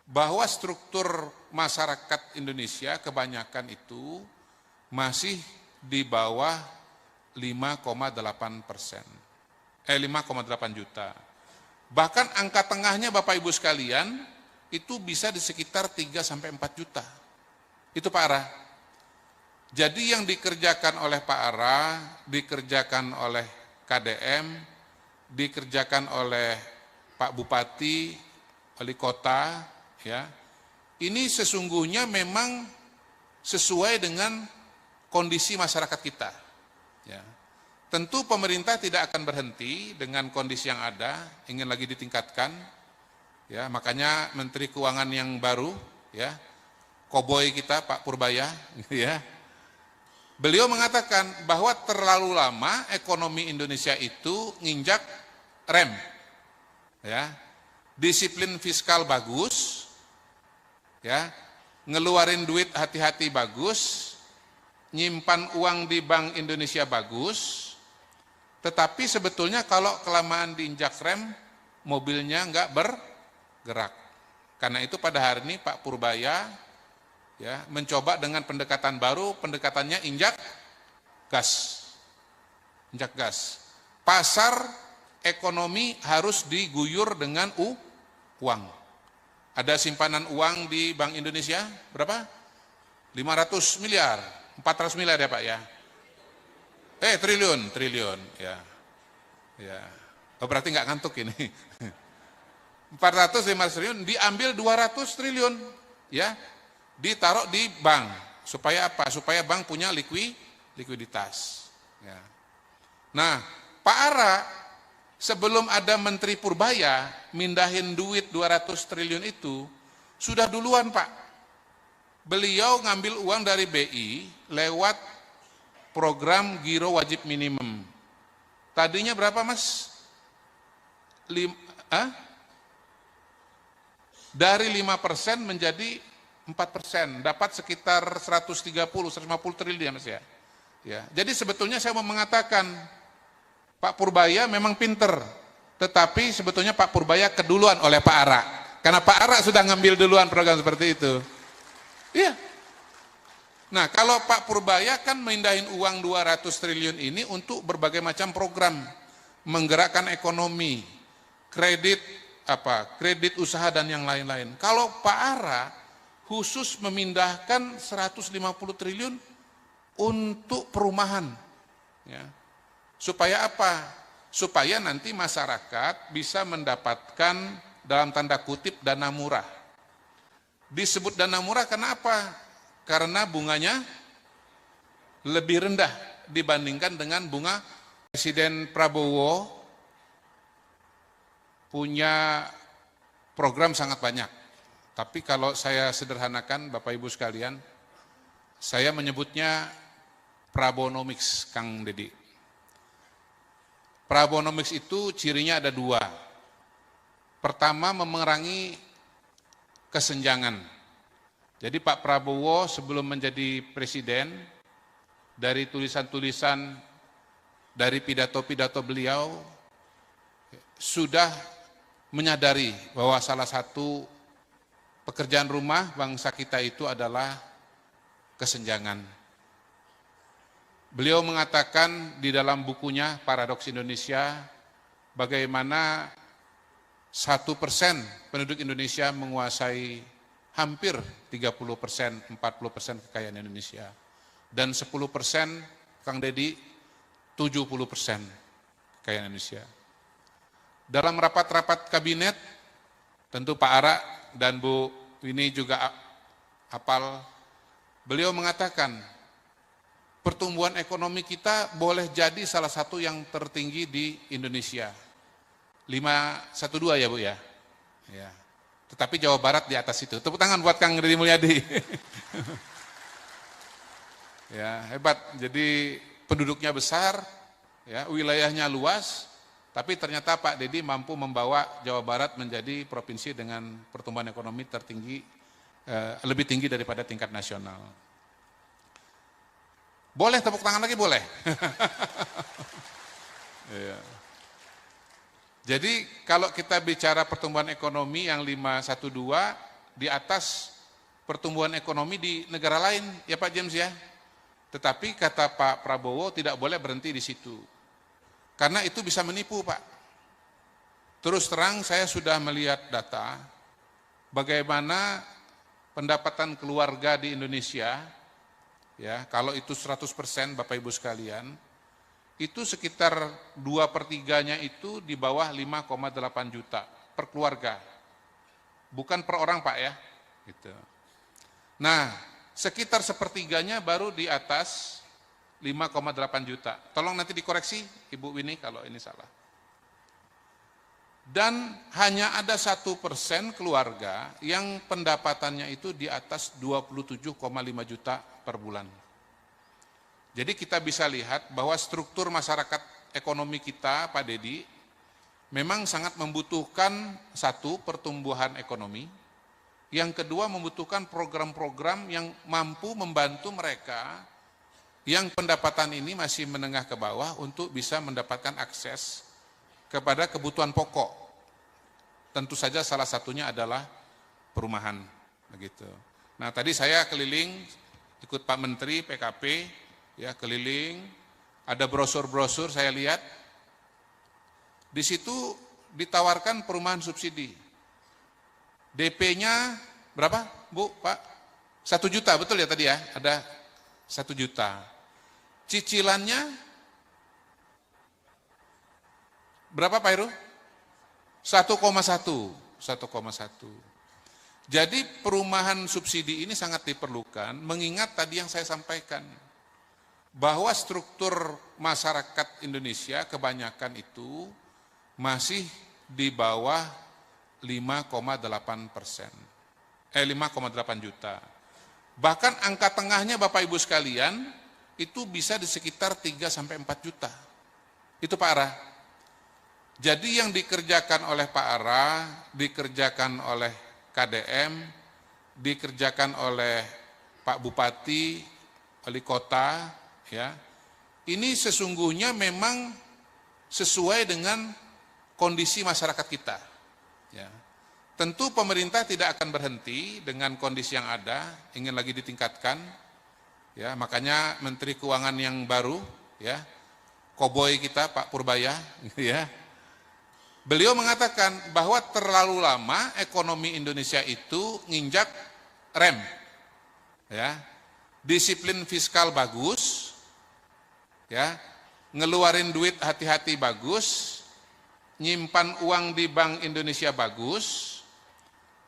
bahwa struktur masyarakat Indonesia kebanyakan itu masih di bawah 5,8%. 5,8 juta. Bahkan angka tengahnya Bapak Ibu sekalian, itu bisa di sekitar 3-4 juta. Itu Pak Ara. Jadi yang dikerjakan oleh Pak Ara, dikerjakan oleh KDM, dikerjakan oleh Pak Bupati, wali kota, ya. Ini sesungguhnya memang sesuai dengan kondisi masyarakat kita. Ya. Tentu pemerintah tidak akan berhenti dengan kondisi yang ada, ingin lagi ditingkatkan. Ya, makanya Menteri Keuangan yang baru, ya, koboi kita Pak Purbaya, ya, beliau mengatakan bahwa terlalu lama ekonomi Indonesia itu nginjak rem, ya, disiplin fiskal bagus, ya, ngeluarin duit hati-hati bagus, nyimpan uang di Bank Indonesia bagus, tetapi sebetulnya kalau kelamaan diinjak rem, mobilnya nggak bergerak. Karena itu pada hari ini Pak Purbaya, ya, mencoba dengan pendekatan baru, pendekatannya injak gas. Injak gas. Pasar ekonomi harus diguyur dengan uang. Ada simpanan uang di Bank Indonesia berapa? 500 miliar, 400 miliar ya Pak ya. Triliun ya. Ya. Oh, berarti nggak ngantuk ini. 400-500 triliun diambil 200 triliun, ya, ditaruh di bank. Supaya apa? Supaya bank punya likuiditas. Ya. Nah, Pak Ara sebelum ada Menteri Purbaya mindahin duit 200 triliun itu sudah duluan Pak. Beliau ngambil uang dari BI lewat program giro wajib minimum. Tadinya berapa Mas? Dari 5% menjadi 4%, dapat sekitar 130-150 triliun ya Mas ya. Ya. Jadi sebetulnya saya mau mengatakan Pak Purbaya memang pinter, tetapi sebetulnya Pak Purbaya keduluan oleh Pak Ara. Karena Pak Ara sudah ngambil duluan program seperti itu. Iya. Nah, kalau Pak Purbaya kan mindahin uang 200 triliun ini untuk berbagai macam program, menggerakkan ekonomi, kredit usaha dan yang lain-lain. Kalau Pak Ara khusus memindahkan 150 triliun untuk perumahan. Ya. Supaya apa? Supaya nanti masyarakat bisa mendapatkan dalam tanda kutip dana murah. Disebut dana murah kenapa? Karena bunganya lebih rendah dibandingkan dengan bunga. Presiden Prabowo punya program sangat banyak. Tapi kalau saya sederhanakan Bapak Ibu sekalian, saya menyebutnya Prabonomics, Kang Dedi. Prabonomics itu cirinya ada dua. Pertama, memerangi kesenjangan. Jadi Pak Prabowo sebelum menjadi presiden, dari tulisan-tulisan, dari pidato-pidato beliau, sudah menyadari bahwa salah satu pekerjaan rumah bangsa kita itu adalah kesenjangan. Beliau mengatakan di dalam bukunya Paradoks Indonesia, bagaimana 1% penduduk Indonesia menguasai hampir 30%, 40% kekayaan Indonesia. Dan 10%, Kang Dedi, 70% kekayaan Indonesia. Dalam rapat-rapat kabinet, tentu Pak Ara dan Bu Winnie juga hafal, beliau mengatakan, pertumbuhan ekonomi kita boleh jadi salah satu yang tertinggi di Indonesia. 512 ya Bu ya? Ya. Tetapi Jawa Barat di atas itu. Tepuk tangan buat Kang Deddy Mulyadi. Ya, hebat. Jadi penduduknya besar, ya, wilayahnya luas, tapi ternyata Pak Deddy mampu membawa Jawa Barat menjadi provinsi dengan pertumbuhan ekonomi tertinggi, lebih tinggi daripada tingkat nasional. Boleh tepuk tangan lagi? Boleh. Ya. Jadi kalau kita bicara pertumbuhan ekonomi yang 512 di atas pertumbuhan ekonomi di negara lain, ya Pak James ya. Tetapi kata Pak Prabowo tidak boleh berhenti di situ. Karena itu bisa menipu Pak. Terus terang saya sudah melihat data bagaimana pendapatan keluarga di Indonesia, ya kalau itu 100% Bapak Ibu sekalian, itu sekitar 2/3-nya itu di bawah 5,8 juta per keluarga. Bukan per orang Pak ya. Gitu. Nah, sekitar 1/3-nya baru di atas 5,8 juta. Tolong nanti dikoreksi Ibu Winnie kalau ini salah. Dan hanya ada 1% keluarga yang pendapatannya itu di atas 27,5 juta per bulan. Jadi kita bisa lihat bahwa struktur masyarakat ekonomi kita, Pak Deddy, memang sangat membutuhkan satu, pertumbuhan ekonomi. Yang kedua, membutuhkan program-program yang mampu membantu mereka yang pendapatan ini masih menengah ke bawah untuk bisa mendapatkan akses kepada kebutuhan pokok. Tentu saja salah satunya adalah perumahan. Begitu. Nah tadi saya keliling, ikut Pak Menteri PKP, ya keliling, ada brosur-brosur saya lihat, di situ ditawarkan perumahan subsidi. DP-nya berapa, Bu, Pak? 1 juta, betul ya tadi ya? Ada 1 juta. Cicilannya berapa Pak Heru? 1,1. Jadi perumahan subsidi ini sangat diperlukan, mengingat tadi yang saya sampaikan, bahwa struktur masyarakat Indonesia kebanyakan itu masih di bawah 5,8 juta. Bahkan angka tengahnya Bapak Ibu sekalian itu bisa di sekitar 3-4 juta. Itu Pak Ara. Jadi yang dikerjakan oleh Pak Ara, dikerjakan oleh KDM, dikerjakan oleh Pak Bupati, wali kota, ya. Ini sesungguhnya memang sesuai dengan kondisi masyarakat kita. Ya. Tentu pemerintah tidak akan berhenti dengan kondisi yang ada, ingin lagi ditingkatkan. Ya, makanya Menteri Keuangan yang baru, ya, koboi kita Pak Purbaya, ya. Beliau mengatakan bahwa terlalu lama ekonomi Indonesia itu nginjak rem, ya, disiplin fiskal bagus, ya, ngeluarin duit hati-hati bagus, nyimpan uang di Bank Indonesia bagus,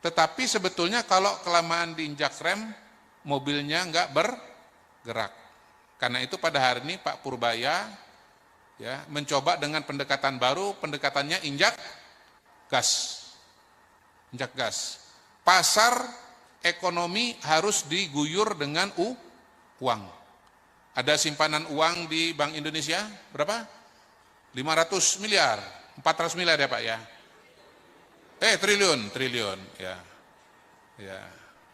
tetapi sebetulnya kalau kelamaan diinjak rem, mobilnya nggak bergerak. Karena itu pada hari ini Pak Purbaya ya mencoba dengan pendekatan baru, pendekatannya injak gas. Injak gas. Pasar ekonomi harus diguyur dengan uang. Ada simpanan uang di Bank Indonesia berapa? 500 miliar, 400 miliar ya Pak ya. Triliun ya. Ya.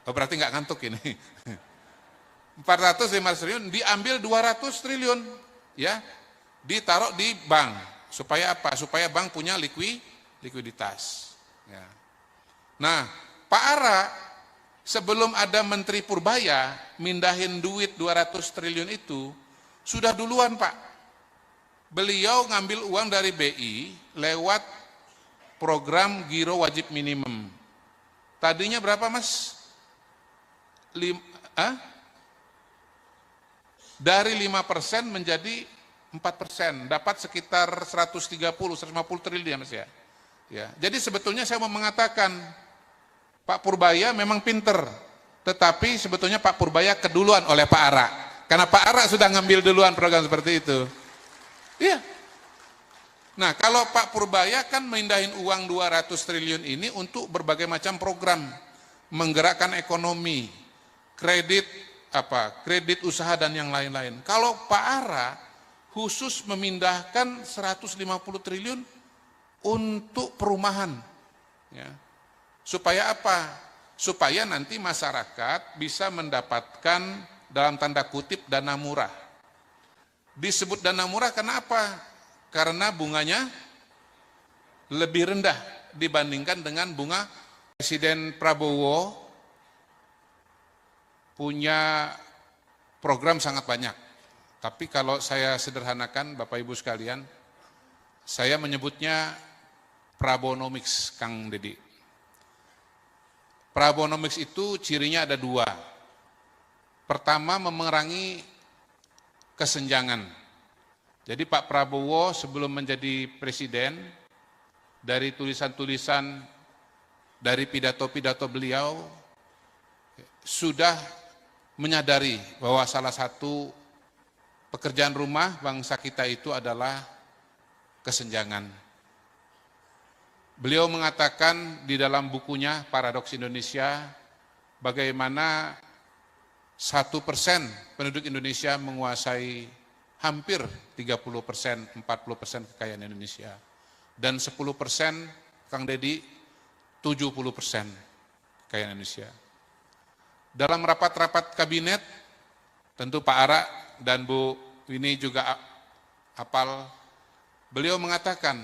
Oh, berarti nggak ngantuk ini. 400-500 triliun diambil 200 triliun ya. Ditaruh di bank. Supaya apa? Supaya bank punya likuiditas. Ya. Nah, Pak Ara sebelum ada Menteri Purbaya mindahin duit 200 triliun itu sudah duluan Pak. Beliau ngambil uang dari BI lewat program giro wajib minimum. Tadinya berapa Mas? Dari 5% menjadi 4%, dapat sekitar 150 triliun ya Mas ya. Ya. Jadi sebetulnya saya mau mengatakan Pak Purbaya memang pinter, tetapi sebetulnya Pak Purbaya keduluan oleh Pak Ara. Karena Pak Ara sudah ngambil duluan program seperti itu. Iya. Nah, kalau Pak Purbaya kan mindahin uang 200 triliun ini untuk berbagai macam program, menggerakkan ekonomi, kredit usaha dan yang lain-lain. Kalau Pak Ara khusus memindahkan 150 triliun untuk perumahan. Ya. Supaya apa? Supaya nanti masyarakat bisa mendapatkan dalam tanda kutip dana murah. Disebut dana murah kenapa? Karena bunganya lebih rendah dibandingkan dengan bunga. Presiden Prabowo punya program sangat banyak. Tapi kalau saya sederhanakan Bapak Ibu sekalian, saya menyebutnya Prabonomics, Kang Dedi. Prabonomics itu cirinya ada dua. Pertama, memerangi kesenjangan. Jadi Pak Prabowo sebelum menjadi presiden, dari tulisan-tulisan, dari pidato-pidato beliau, sudah menyadari bahwa salah satu pekerjaan rumah bangsa kita itu adalah kesenjangan. Beliau mengatakan di dalam bukunya Paradoks Indonesia, bagaimana 1% penduduk Indonesia menguasai hampir 30%, 40% kekayaan Indonesia. Dan 10%, Kang Dedi, 70% kekayaan Indonesia. Dalam rapat-rapat kabinet, tentu Pak Ara dan Bu Winnie juga hafal, beliau mengatakan,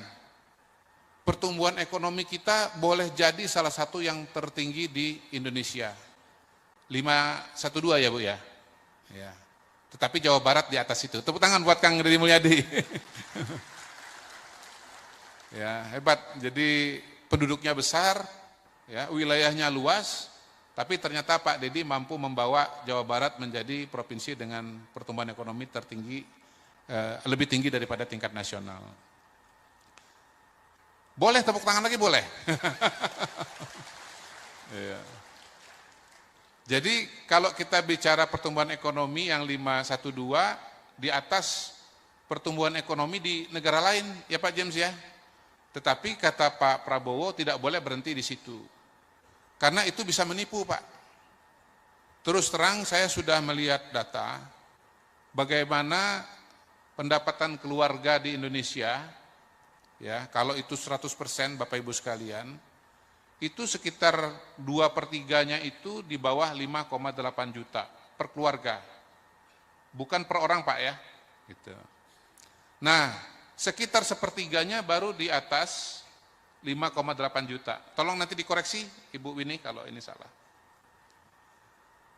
pertumbuhan ekonomi kita boleh jadi salah satu yang tertinggi di Indonesia. 512 ya Bu ya? Ya. Tetapi Jawa Barat di atas itu. Tepuk tangan buat Kang Deddy Mulyadi. Ya, hebat. Jadi penduduknya besar, ya, wilayahnya luas, tapi ternyata Pak Deddy mampu membawa Jawa Barat menjadi provinsi dengan pertumbuhan ekonomi tertinggi, lebih tinggi daripada tingkat nasional. Boleh tepuk tangan lagi? Boleh. Ya. Jadi kalau kita bicara pertumbuhan ekonomi yang 512 di atas pertumbuhan ekonomi di negara lain, ya Pak James ya. Tetapi kata Pak Prabowo tidak boleh berhenti di situ. Karena itu bisa menipu Pak. Terus terang saya sudah melihat data bagaimana pendapatan keluarga di Indonesia, ya kalau itu 100% Bapak Ibu sekalian, itu sekitar 2/3-nya itu di bawah 5,8 juta per keluarga. Bukan per orang Pak ya. Gitu. Nah, sekitar 1/3-nya baru di atas 5,8 juta. Tolong nanti dikoreksi Ibu Winnie kalau ini salah.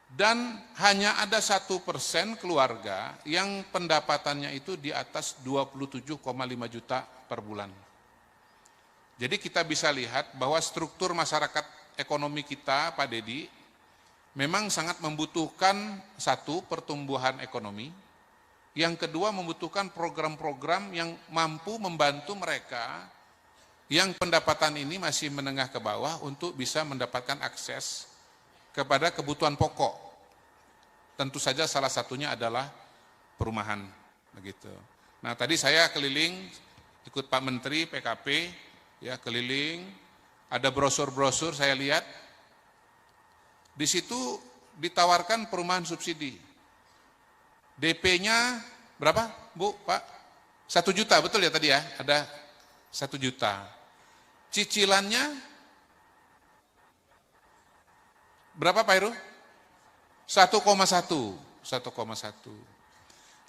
Dan hanya ada 1% keluarga yang pendapatannya itu di atas 27,5 juta per bulan. Jadi kita bisa lihat bahwa struktur masyarakat ekonomi kita, Pak Dedi, memang sangat membutuhkan satu, pertumbuhan ekonomi, yang kedua membutuhkan program-program yang mampu membantu mereka yang pendapatan ini masih menengah ke bawah untuk bisa mendapatkan akses kepada kebutuhan pokok. Tentu saja salah satunya adalah perumahan, begitu. Nah, tadi saya keliling ikut Pak Menteri PKP, ya keliling, ada brosur-brosur saya lihat, di situ ditawarkan perumahan subsidi. DP-nya berapa, Bu, Pak? 1 juta, betul ya tadi ya? Ada 1 juta. Cicilannya berapa, Pak Heru? 1,1.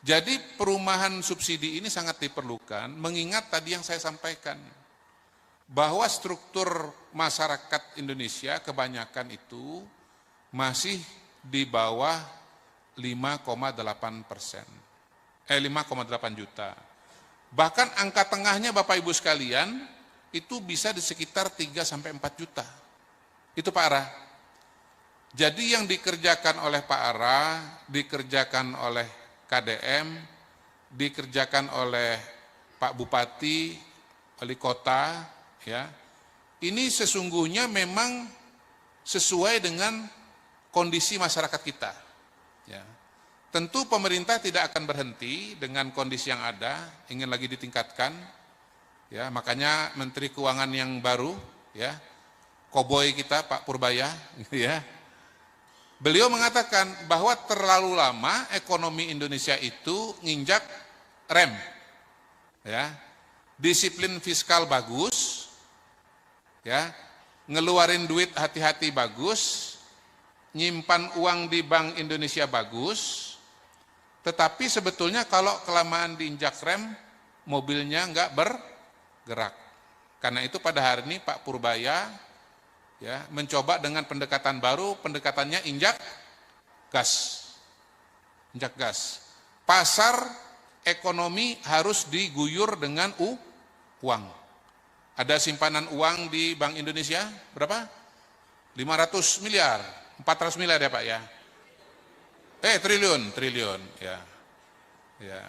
Jadi perumahan subsidi ini sangat diperlukan, mengingat tadi yang saya sampaikan, bahwa struktur masyarakat Indonesia kebanyakan itu masih di bawah 5,8%. 5,8 juta. Bahkan angka tengahnya Bapak Ibu sekalian, itu bisa di sekitar 3-4 juta. Itu Pak Ara. Jadi yang dikerjakan oleh Pak Ara, dikerjakan oleh KDM, dikerjakan oleh Pak Bupati, wali kota, ya. Ini sesungguhnya memang sesuai dengan kondisi masyarakat kita. Ya. Tentu pemerintah tidak akan berhenti dengan kondisi yang ada, ingin lagi ditingkatkan. Ya, makanya Menteri Keuangan yang baru, ya, koboi kita Pak Purbaya, ya. Beliau mengatakan bahwa terlalu lama ekonomi Indonesia itu nginjak rem. Ya. Disiplin fiskal bagus, ya. Ngeluarin duit hati-hati bagus, nyimpan uang di Bank Indonesia bagus, tetapi sebetulnya kalau kelamaan diinjak rem, mobilnya nggak bergerak. Karena itu pada hari ini Pak Purbaya, ya, mencoba dengan pendekatan baru, pendekatannya injak gas. Injak gas. Pasar ekonomi harus diguyur dengan uang. Ada simpanan uang di Bank Indonesia, berapa? 500 miliar, 400 miliar ya Pak ya? Triliun, ya. Ya.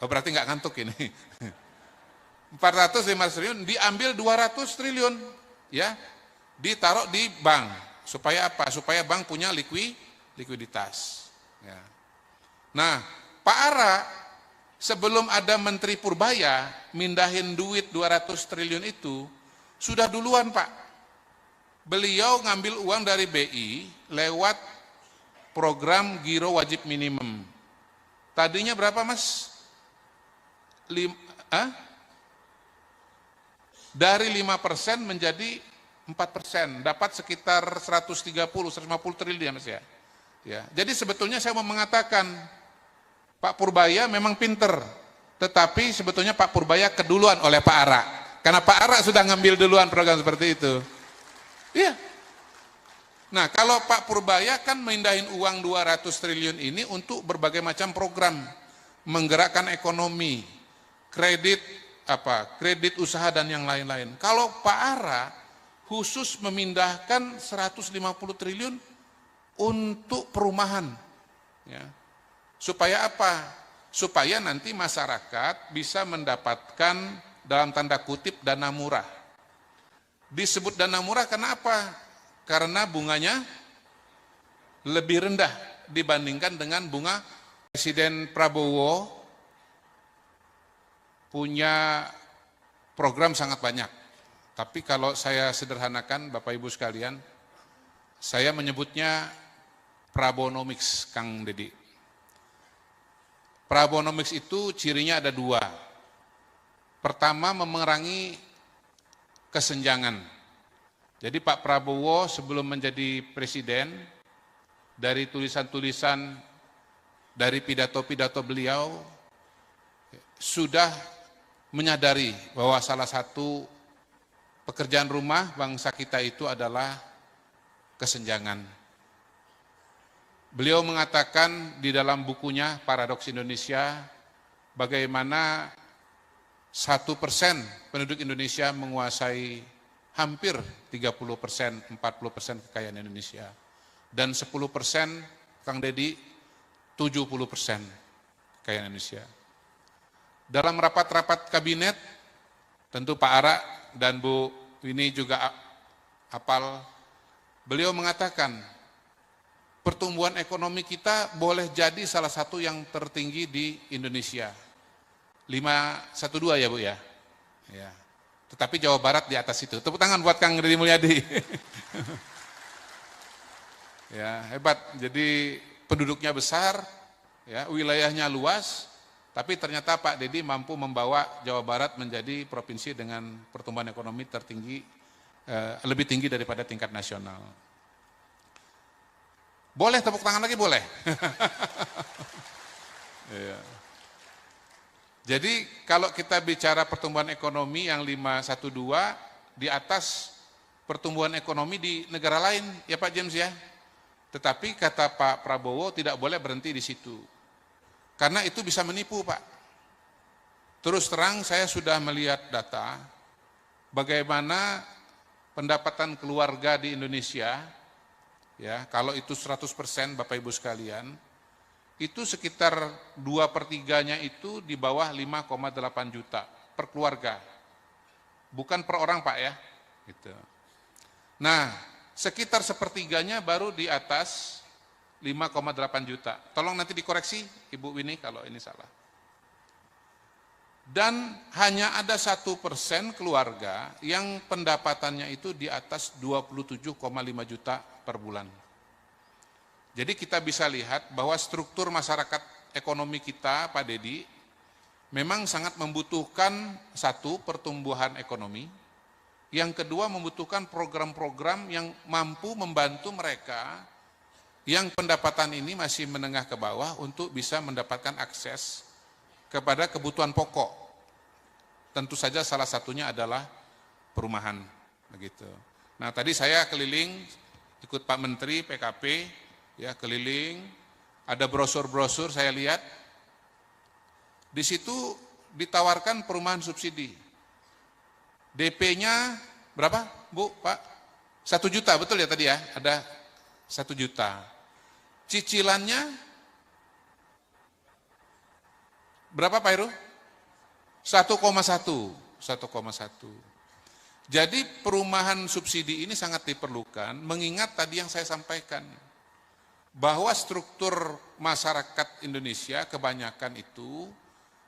Oh, berarti nggak ngantuk ini. 450 triliun, diambil 200 triliun, ya. Ditaruh di bank. Supaya apa? Supaya bank punya likuiditas. Ya. Nah, Pak Ara, sebelum ada Menteri Purbaya, mindahin duit 200 triliun itu, sudah duluan Pak. Beliau ngambil uang dari BI lewat program Giro Wajib Minimum. Tadinya berapa Mas? Dari 5% menjadi 4%, dapat sekitar 130-150 triliun ya Mas ya. Ya. Jadi sebetulnya saya mau mengatakan, Pak Purbaya memang pinter, tetapi sebetulnya Pak Purbaya keduluan oleh Pak Ara. Karena Pak Ara sudah ngambil duluan program seperti itu. Iya. Nah, kalau Pak Purbaya kan mindahin uang 200 triliun ini untuk berbagai macam program, menggerakkan ekonomi, kredit usaha dan yang lain-lain. Kalau Pak Ara khusus memindahkan 150 triliun untuk perumahan. Ya. Supaya apa? Supaya nanti masyarakat bisa mendapatkan dalam tanda kutip dana murah. Disebut dana murah kenapa? Karena bunganya lebih rendah dibandingkan dengan bunga. Presiden Prabowo punya program sangat banyak. Tapi kalau saya sederhanakan Bapak Ibu sekalian, saya menyebutnya Prabonomics, Kang Dedi. Prabonomics itu cirinya ada 2. Pertama, memerangi kesenjangan. Jadi Pak Prabowo sebelum menjadi presiden, dari tulisan-tulisan, dari pidato-pidato beliau, sudah menyadari bahwa salah satu pekerjaan rumah bangsa kita itu adalah kesenjangan. Beliau mengatakan di dalam bukunya Paradoks Indonesia, bagaimana 1% penduduk Indonesia menguasai hampir 30%, 40% kekayaan Indonesia. dan 10% Kang Dedi 70% kekayaan Indonesia. Dalam rapat-rapat kabinet, tentu Pak Ara dan Bu Winnie juga hafal, beliau mengatakan pertumbuhan ekonomi kita boleh jadi salah satu yang tertinggi di Indonesia. 512 ya Bu ya. Ya. Tetapi Jawa Barat di atas itu. Tepuk tangan buat Kang Deddy Mulyadi. Ya, hebat. Jadi penduduknya besar, ya, wilayahnya luas, tapi ternyata Pak Deddy mampu membawa Jawa Barat menjadi provinsi dengan pertumbuhan ekonomi tertinggi, lebih tinggi daripada tingkat nasional. Boleh tepuk tangan lagi? Boleh. Ya. Jadi kalau kita bicara pertumbuhan ekonomi yang 512 di atas pertumbuhan ekonomi di negara lain, ya Pak James ya. Tetapi kata Pak Prabowo tidak boleh berhenti di situ. Karena itu bisa menipu Pak. Terus terang saya sudah melihat data bagaimana pendapatan keluarga di Indonesia, ya kalau itu 100% Bapak Ibu sekalian, itu sekitar 2/3-nya itu di bawah 5,8 juta per keluarga. Bukan per orang Pak ya. Gitu. Nah, sekitar sepertiganya baru di atas 5,8 juta. Tolong nanti dikoreksi Ibu Winnie kalau ini salah. Dan hanya ada 1% keluarga yang pendapatannya itu di atas 27,5 juta per bulan. Jadi kita bisa lihat bahwa struktur masyarakat ekonomi kita, Pak Deddy, memang sangat membutuhkan satu, pertumbuhan ekonomi, yang kedua membutuhkan program-program yang mampu membantu mereka yang pendapatan ini masih menengah ke bawah untuk bisa mendapatkan akses kepada kebutuhan pokok. Tentu saja salah satunya adalah perumahan. Begitu. Nah tadi saya keliling, ikut Pak Menteri PKP, ya keliling, ada brosur-brosur saya lihat, di situ ditawarkan perumahan subsidi. DP-nya berapa Bu, Pak? 1 juta, betul ya tadi ya? Ada 1 juta. Cicilannya berapa Pak Heru? 1,1. Jadi perumahan subsidi ini sangat diperlukan, mengingat tadi yang saya sampaikan, bahwa struktur masyarakat Indonesia kebanyakan itu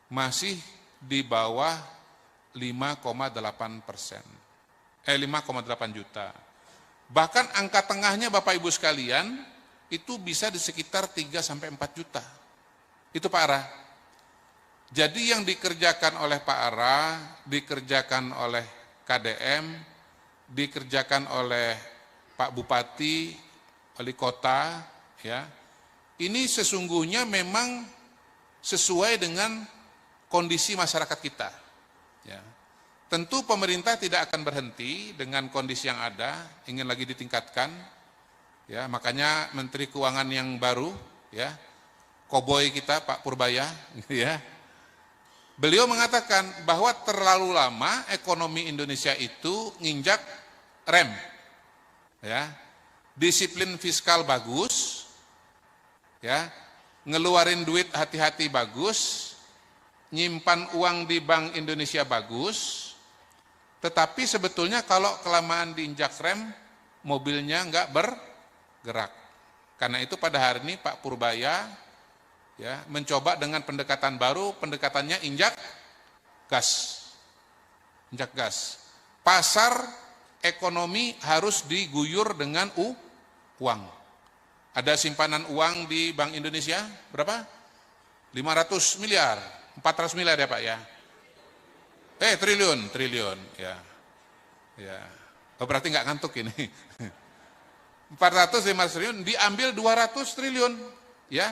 masih di bawah 5,8%. 5,8 juta. Bahkan angka tengahnya Bapak Ibu sekalian itu bisa di sekitar 3-4 juta. Itu Pak Ara. Jadi yang dikerjakan oleh Pak Ara, dikerjakan oleh KDM, dikerjakan oleh Pak Bupati, wali kota, ya, ini sesungguhnya memang sesuai dengan kondisi masyarakat kita. Ya. Tentu pemerintah tidak akan berhenti dengan kondisi yang ada, ingin lagi ditingkatkan. Ya, makanya Menteri Keuangan yang baru, ya, koboi kita Pak Purbaya, ya, beliau mengatakan bahwa terlalu lama ekonomi Indonesia itu nginjak rem, ya, disiplin fiskal bagus, ya, ngeluarin duit hati-hati bagus, nyimpan uang di Bank Indonesia bagus, tetapi sebetulnya kalau kelamaan diinjak rem, mobilnya nggak bergerak. Karena itu pada hari ini Pak Purbaya, ya, mencoba dengan pendekatan baru, pendekatannya injak gas. Injak gas. Pasar ekonomi harus diguyur dengan uang. Ada simpanan uang di Bank Indonesia, berapa? 500 miliar, 400 miliar ya Pak ya? Triliun, ya. Ya. Oh, berarti nggak ngantuk ini. 400-500 triliun, diambil 200 triliun, ya.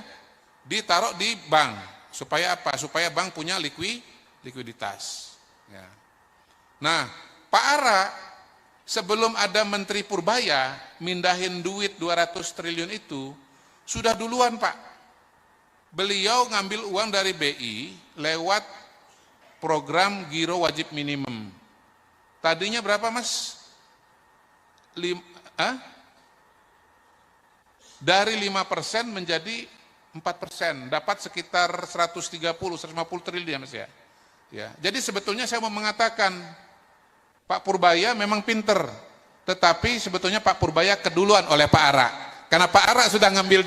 Ditaruh di bank, supaya apa? Supaya bank punya likuiditas. Ya. Nah, Pak Ara, sebelum ada Menteri Purbaya, mindahin duit 200 triliun itu, sudah duluan Pak. Beliau ngambil uang dari BI lewat program Giro Wajib Minimum. Tadinya berapa Mas? dari 5% menjadi 4%, dapat sekitar 150 triliun ya Mas ya. Ya, jadi sebetulnya saya mau mengatakan Pak Purbaya memang pinter, tetapi sebetulnya Pak Purbaya keduluan oleh Pak Ara, karena Pak Ara sudah ngambil